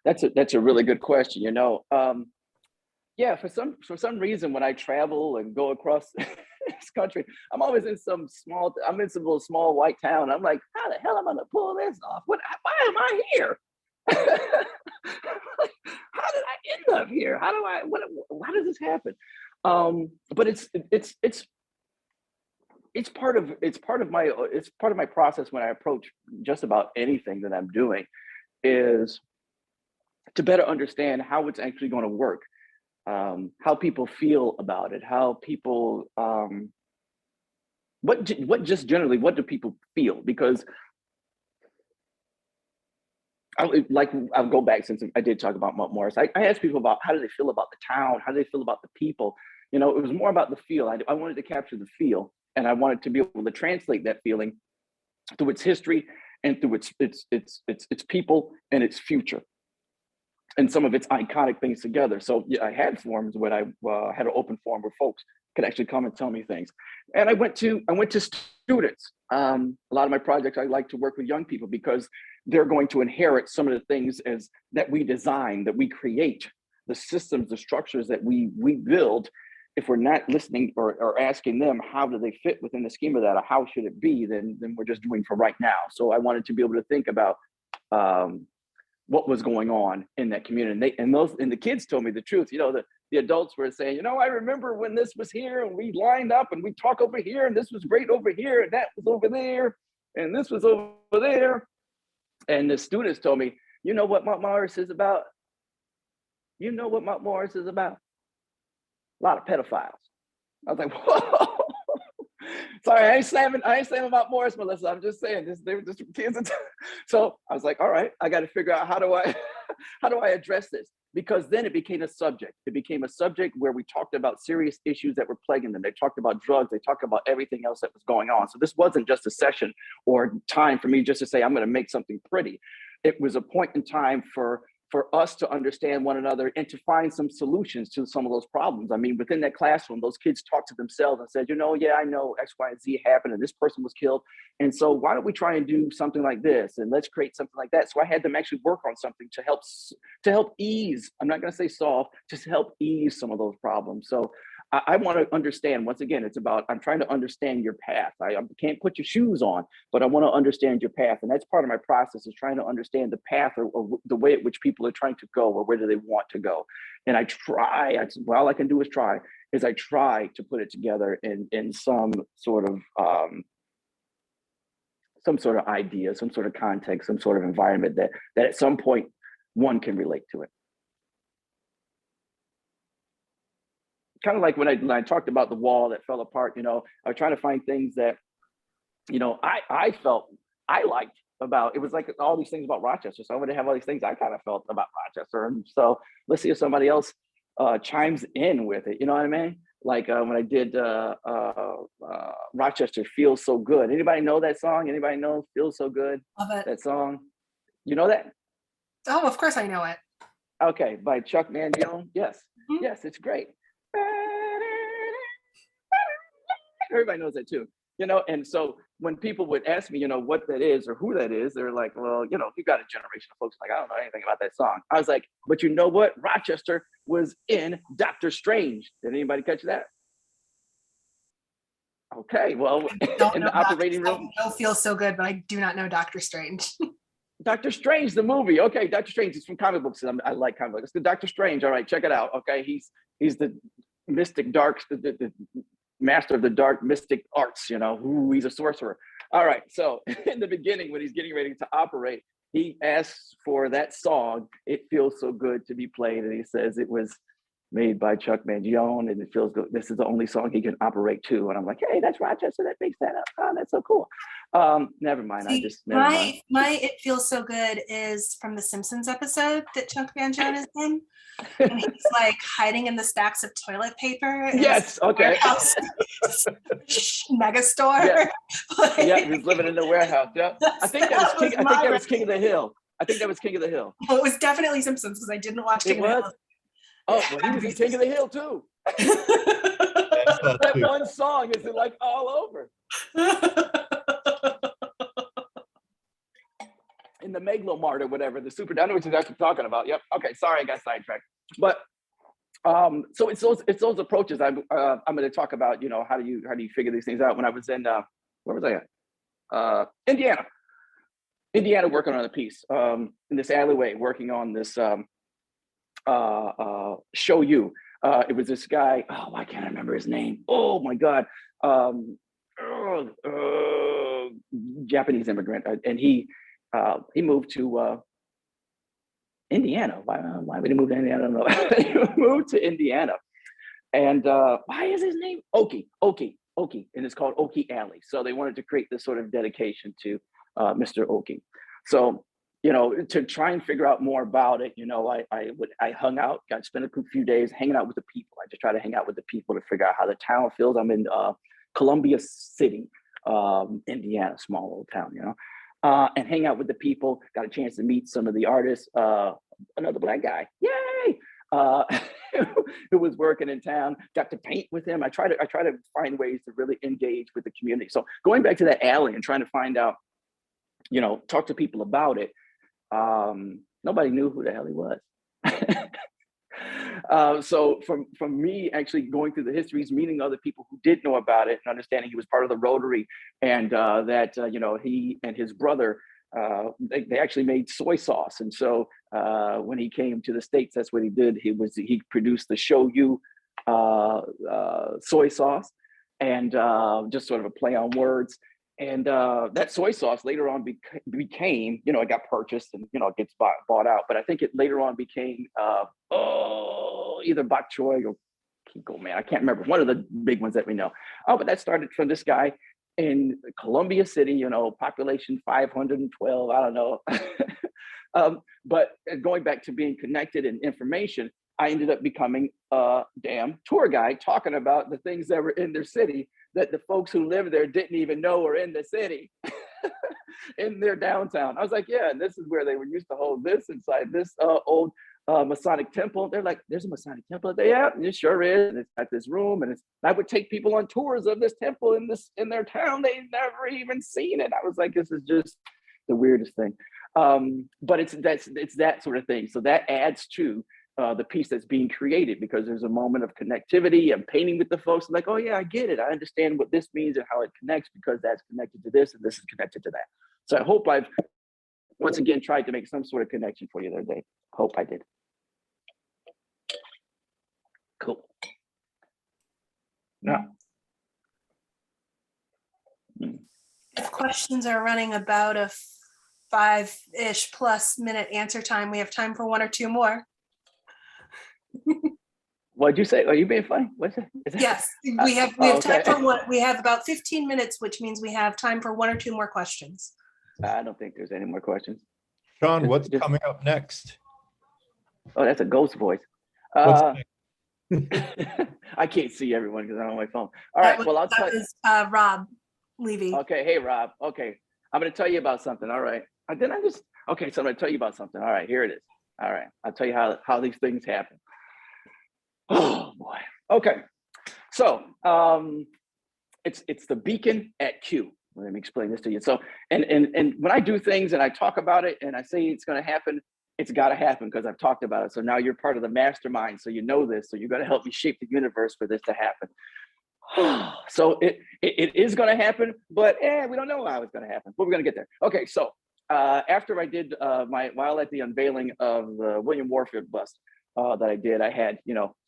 That's a really good question. Yeah, for some reason, when I travel and go across this country, I'm always in some little small white town. I'm like, how the hell am I gonna pull this off? Why am I here? How did I end up here? How does this happen? But it's part of my process when I approach just about anything that I'm doing, is to better understand how it's actually going to work, how people feel about it, how people, what do people feel? Because I'll go back, since I did talk about Mount Morris. I asked people about how do they feel about the town, how do they feel about the people. It was more about the feel. I wanted to capture the feel, and I wanted to be able to translate that feeling through its history and through its people and its future, and some of its iconic things together. So yeah, I had forums where I had an open forum where folks could actually come and tell me things. And I went to students. A lot of my projects, I like to work with young people, because they're going to inherit some of the things that we design, that we create, the systems, the structures that we build, if we're not listening or asking them how do they fit within the scheme of that, or how should it be, then we're just doing for right now. So I wanted to be able to think about what was going on in that community. And the kids told me the truth. The adults were saying, I remember when this was here and we lined up and we talk over here and this was great over here and that was over there and this was over there. And the students told me, you know what Mount Morris is about? You know what Mount Morris is about? A lot of pedophiles. I was like, whoa. Sorry, I ain't slamming Mount Morris, Melissa. I'm just saying they were just kids. So I was like, all right, I got to figure out how do I address this? Because then it became a subject. It became a subject where we talked about serious issues that were plaguing them. They talked about drugs. They talked about everything else that was going on. So this wasn't just a session or time for me just to say, I'm going to make something pretty. It was a point in time for us to understand one another and to find some solutions to some of those problems. I mean, within that classroom, those kids talked to themselves and said, yeah, I know X, Y, and Z happened and this person was killed. And so why don't we try and do something like this? And let's create something like that. So I had them actually work on something to help ease, I'm not gonna say solve, just help ease some of those problems. So I want to understand, once again, it's about, I'm trying to understand your path. I can't put your shoes on, but I want to understand your path. And that's part of my process, is trying to understand the path or the way at which people are trying to go, or where do they want to go. And all I can do is try to put it together in some sort of idea, some sort of context, some sort of environment that at some point one can relate to it. Kind of like when I talked about the wall that fell apart, I was trying to find things that, I felt I liked about, it was like all these things about Rochester. So I wanted to have all these things I kind of felt about Rochester. And so let's see if somebody else chimes in with it. You know what I mean? Like when I did Rochester Feels So Good. Anybody know that song? Anybody know Feels So Good? Love it. That song? You know that? Oh, of course I know it. Okay, by Chuck Mangione. Yes, Mm-hmm. Yes, it's great. Everybody knows that too, and so when people would ask me, what that is or who that is, they're like, well, you got a generation of folks like, I don't know anything about that song. I was like, but you know what? Rochester was in Doctor Strange. Did anybody catch that? Okay, well, in the operating room. I know Feels So Good, but I do not know Doctor Strange. Doctor Strange, the movie. Okay, Doctor Strange is from comic books. I like comic books. It's the Doctor Strange. All right, check it out. Okay, he's the mystic dark, the master of the dark mystic arts. He's a sorcerer. All right, so in the beginning, when he's getting ready to operate, he asks for that song. It feels so good to be played, and he says it was made by Chuck Mangione, and it feels good. This is the only song he can operate to. And I'm like, hey, that's Rochester. That makes that up. Oh, that's so cool. Never mind. My It Feels So Good is from the Simpsons episode that Chuck Mangione is in. And he's like hiding in the stacks of toilet paper. Yes, okay. Mega store. Yeah. Yeah, he's living in the warehouse. Yeah. I think that was King of the Hill. Well, it was definitely Simpsons because I didn't watch King of the Hill. Oh, well, he was in King of the Hill too. That one song is like all over. In the Megalomart or whatever, I know what you're actually talking about. Yep. Okay, sorry, I got sidetracked. But so it's those approaches I'm going to talk about. How do you figure these things out? When I was in where was I at? Indiana, working on a piece in this alleyway, working on this. Show You. It was this guy. Oh, I can't remember his name. Oh my God. Japanese immigrant, and he moved to Indiana. Why would he move to Indiana? I don't know. He moved to Indiana, and why is his name Oki, and it's called Oki Alley. So they wanted to create this sort of dedication to Mr. Oki. So to try and figure out more about it, I hung out, got to spend a few days hanging out with the people. I just try to hang out with the people to figure out how the town feels. I'm in Columbia City, Indiana, small little town, and hang out with the people. Got a chance to meet some of the artists, another Black guy, yay, who was working in town. Got to paint with him. I try to find ways to really engage with the community. So going back to that alley and trying to find out, talk to people about it. Nobody knew who the hell he was. So from me actually going through the histories, meeting other people who did know about it, and understanding he was part of the Rotary, and that he and his brother, they actually made soy sauce. And so when he came to the States, that's what he did. He produced the shoyu soy sauce, and just sort of a play on words. And that soy sauce later on became, it got purchased and, it gets bought out. But I think it later on became either bok choy or Kiko, man. I can't remember. One of the big ones that we know. Oh, but that started from this guy in Columbia City, population 512, I don't know. But going back to being connected and information, I ended up becoming a damn tour guide talking about the things that were in their city that the folks who live there didn't even know were in the city, in their downtown. I was like, yeah, and this is where they were used to hold this inside this old Masonic temple. They're like, there's a Masonic temple there. Yeah, it sure is. And it's got this room, and I would take people on tours of this temple in their town. They'd never even seen it. I was like, this is just the weirdest thing. But it's that sort of thing. So that adds to the piece that's being created, because there's a moment of connectivity and painting with the folks like, oh yeah, I get it. I understand what this means and how it connects, because that's connected to this and this is connected to that. So I hope I've once again tried to make some sort of connection for you the other day. Hope I did. Cool. Now, If questions are running about a 5-ish plus minute answer time, we have time for one or two more. What'd you say? Are you being funny? What's that? Yes, we have time okay. for one. We have about 15 minutes, which means we have time for one or two more questions. I don't think there's any more questions. Shawn, what's coming up next? Oh, that's a ghost voice. What's I can't see everyone because I'm on my phone. All right, well, I'll tell you. That was Rob Levy. Okay, hey, Rob. Okay, I'm going to tell you about something. All right. Okay, so I'm going to tell you about something. All right, here it is. All right, I'll tell you how these things happen. Oh, boy. Okay, so it's the beacon at Q. Let me explain this to you. So, and when I do things and I talk about it and I say it's going to happen, it's got to happen because I've talked about it. So now you're part of the mastermind. So you know this. So you're going to help me shape the universe for this to happen. So it is going to happen, but we don't know how it's going to happen. But we're going to get there. Okay, so after I did while at the unveiling of the William Warfield bust that I did, I had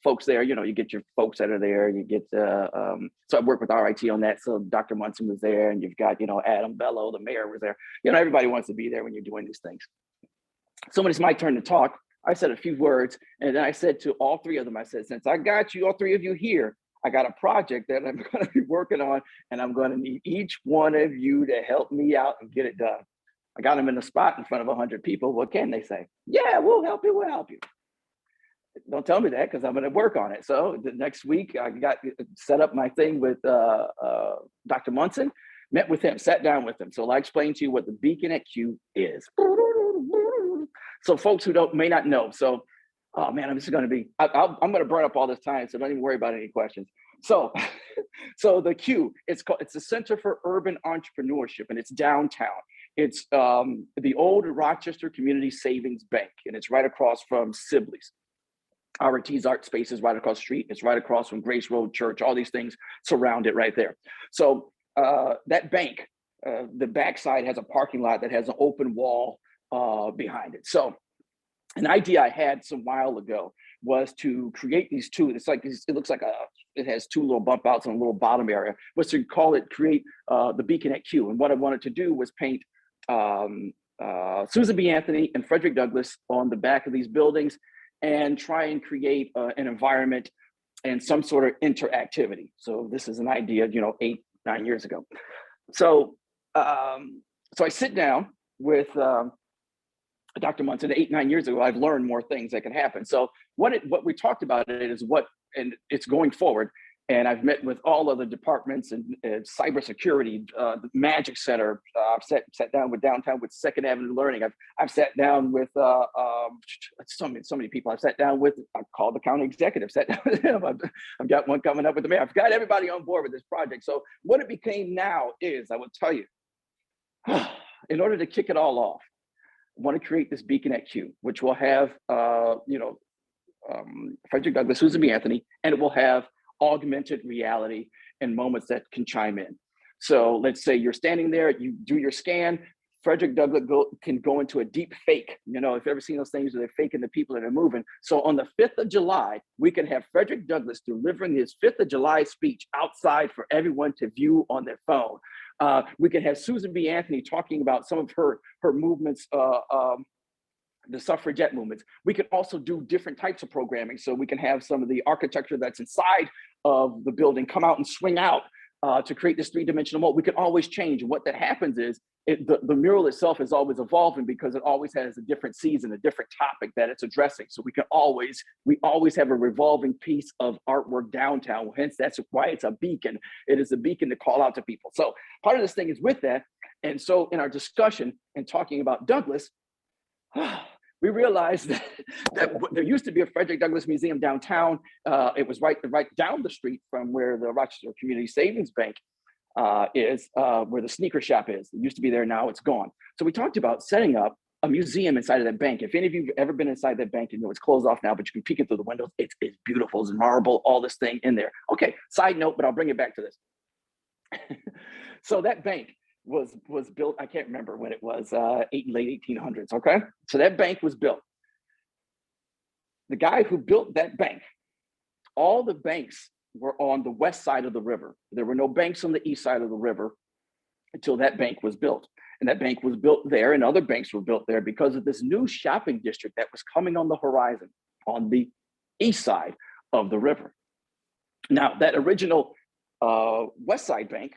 folks there. You get your folks that are there. You get so I worked with RIT on that. So Dr. Munson was there, and you've got Adam Bello, the mayor, was there. Everybody wants to be there when you're doing these things. So when it's my turn to talk, I said a few words, and then I said to all three of them, I said, since I got you, all three of you here, I got a project that I'm going to be working on, and I'm going to need each one of you to help me out and get it done. I got them in the spot in front of 100 people. What can they say? Yeah, we'll help you. We'll help you. Don't tell me that, because I'm going to work on it. So the next week, I got set up my thing with Dr. Munson, met with him, sat down with him. So I'll explain to you what the beacon at Q is. So folks who may not know. So, oh man, I'm going to burn up all this time, so don't even worry about any questions. So, so the Q, it's the Center for Urban Entrepreneurship, and it's downtown. It's the old Rochester Community Savings Bank, and it's right across from Sibley's. RT's Art Space is right across the street. It's right across from Grace Road Church. All these things surround it right there. So that bank, the backside has a parking lot that has an open wall behind it. So an idea I had some while ago was to create these two. It looks like it has two little bump outs in a little bottom area. Was to create the beacon at Q. And what I wanted to do was paint Susan B. Anthony and Frederick Douglass on the back of these buildings, and try and create an environment and some sort of interactivity. So this is an idea, 8-9 years ago. So so I sit down with Dr. Munson 8-9 years ago. I've learned more things that can happen. So what we talked about and it's going forward. And I've met with all of the departments and cybersecurity, the Magic Center. I've sat down with downtown with Second Avenue Learning. I've sat down with so many people. I've sat down with. I've called the county executive. Sat down with him. I've got one coming up with the mayor. I've got everybody on board with this project. So what it became now is, I will tell you, in order to kick it all off, I want to create this beacon at Q, which will have Frederick Douglass, Susan B. Anthony, and it will have augmented reality and moments that can chime in. So let's say you're standing there, you do your scan, Frederick Douglass can go into a deep fake. You know, if you've ever seen those things where they're faking the people that are moving. So on the 5th of July, we can have Frederick Douglass delivering his 5th of July speech outside for everyone to view on their phone. We can have Susan B. Anthony talking about some of her movements, the suffragette movements. We can also do different types of programming. So we can have some of the architecture that's inside of the building come out and swing out to create this 3-dimensional mold. We can always change. And what that happens is the mural itself is always evolving because it always has a different season, a different topic that it's addressing. So we always have a revolving piece of artwork downtown. Hence, that's why it's a beacon. It is a beacon to call out to people. So part of this thing is with that. And so in our discussion and talking about Douglass, we realized that there used to be a Frederick Douglass Museum downtown. It was right down the street from where the Rochester Community Savings Bank is, where the sneaker shop is. It used to be there, now it's gone. So we talked about setting up a museum inside of that bank. If any of you have ever been inside that bank, you know it's closed off now, but you can peek it through the windows. It's beautiful, it's marble, all this thing in there. Okay, side note, but I'll bring it back to this. So that bank was built, I can't remember when it was, late 1800s, okay? So that bank was built. The guy who built that bank, all the banks were on the west side of the river. There were no banks on the east side of the river until that bank was built. And that bank was built there, and other banks were built there because of this new shopping district that was coming on the horizon on the east side of the river. Now, that original west side bank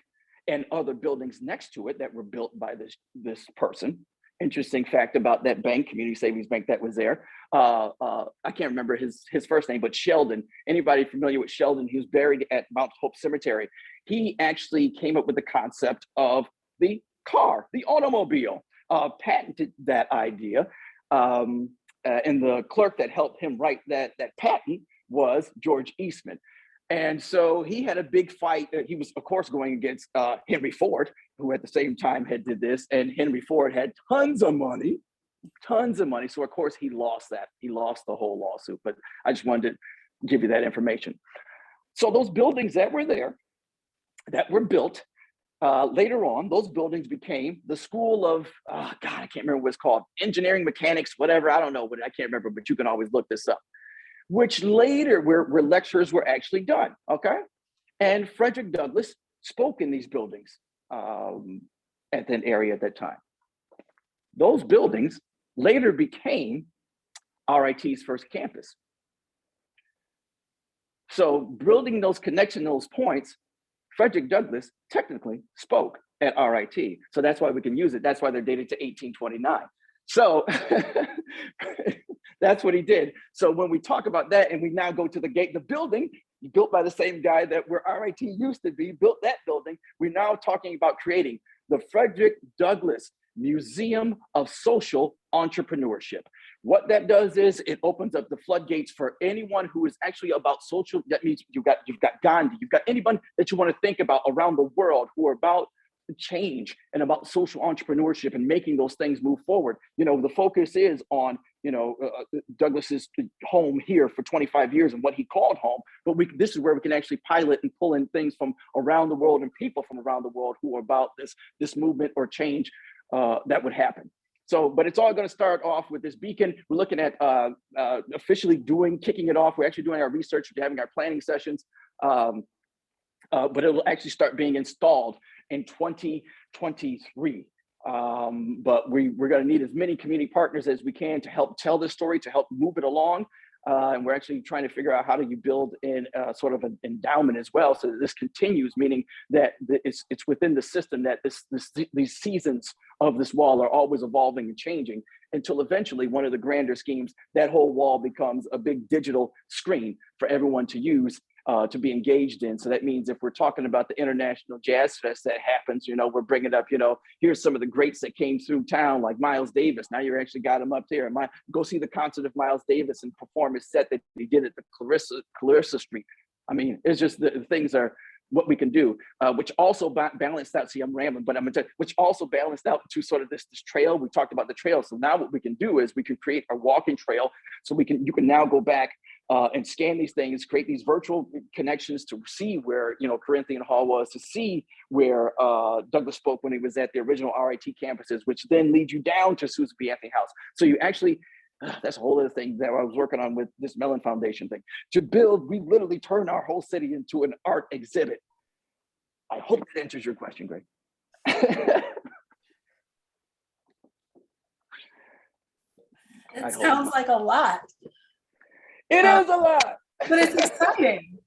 and other buildings next to it that were built by this person. Interesting fact about that bank, Community Savings Bank that was there. I can't remember his first name, but Sheldon. Anybody familiar with Sheldon? He was buried at Mount Hope Cemetery. He actually came up with the concept of the car, the automobile, patented that idea. And the clerk that helped him write that patent was George Eastman. And so he had a big fight. He was, of course, going against Henry Ford, who at the same time did this. And Henry Ford had tons of money. So, of course, he lost that. He lost the whole lawsuit. But I just wanted to give you that information. So those buildings that were there, that were built, later on, those buildings became the School of, I can't remember what it's called, engineering, mechanics, whatever. I don't know, but I can't remember, but you can always look this up. Which later where lectures were actually done, okay? And Frederick Douglass spoke in these buildings at that area at that time. Those buildings later became RIT's first campus. So building those connections, those points, Frederick Douglass technically spoke at RIT. So that's why we can use it. That's why they're dated to 1829. So that's what he did. So when we talk about that and we now go to the gate, the building built by the same guy that where RIT used to be, built that building, we're now talking about creating the Frederick Douglass Museum of Social Entrepreneurship. What that does is it opens up the floodgates for anyone who is actually about social. That means you've got Gandhi, you've got anyone that you want to think about around the world who are about change and about social entrepreneurship and making those things move forward. You know, the focus is on, Douglass's home here for 25 years and what he called home. But this is where we can actually pilot and pull in things from around the world and people from around the world who are about this movement or change that would happen. So, but it's all going to start off with this beacon. We're looking at officially kicking it off. We're actually doing our research, we're having our planning sessions, but it'll actually start being installed in 2023. But we're going to need as many community partners as we can to help tell this story, to help move it along. And we're actually trying to figure out how do you build in sort of an endowment as well, so that this continues, meaning that it's within the system that these seasons of this wall are always evolving and changing until eventually one of the grander schemes, that whole wall becomes a big digital screen for everyone to use. To be engaged in. So that means if we're talking about the International Jazz Fest that happens, we're bringing up, here's some of the greats that came through town, like Miles Davis. Now you actually got him up there. Go see the concert of Miles Davis and perform his set that he did at the Clarissa Street. I mean, it's just the things are what we can do, which also balanced out. See, I'm rambling, but I'm going to tell you, which also balanced out to sort of this trail. We talked about the trail. So now what we can do is we can create a walking trail. So you can now go back and scan these things, create these virtual connections to see where, you know, Corinthian Hall was, to see where Douglas spoke when he was at the original RIT campuses, which then leads you down to Susan B. Anthony House. So you actually, that's a whole other thing that I was working on with this Mellon Foundation thing. To build, we literally turn our whole city into an art exhibit. I hope that answers your question, Greg. It sounds like a lot, It is a lot. but it's exciting.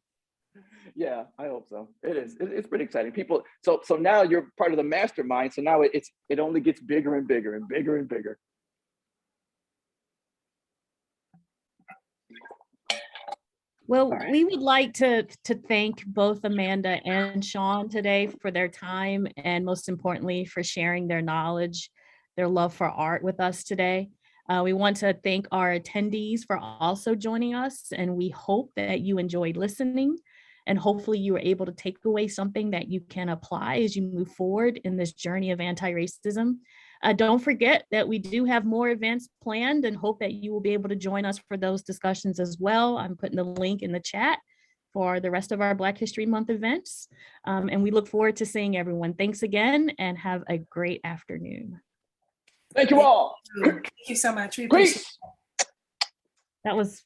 Yeah, I hope so. It is. It's pretty exciting. People. So now you're part of the mastermind. So now it only gets bigger and bigger and bigger and bigger. Well, right. we would like to thank both Amanda and Shawn today for their time, and most importantly for sharing their knowledge, their love for art with us today. We want to thank our attendees for also joining us, and we hope that you enjoyed listening, and hopefully you were able to take away something that you can apply as you move forward in this journey of anti-racism. Don't forget that we do have more events planned, and hope that you will be able to join us for those discussions as well. I'm putting the link in the chat for the rest of our Black History Month events. And we look forward to seeing everyone. Thanks again, and have a great afternoon. Thank you all. Thank you so much. We appreciate it. Peace. That was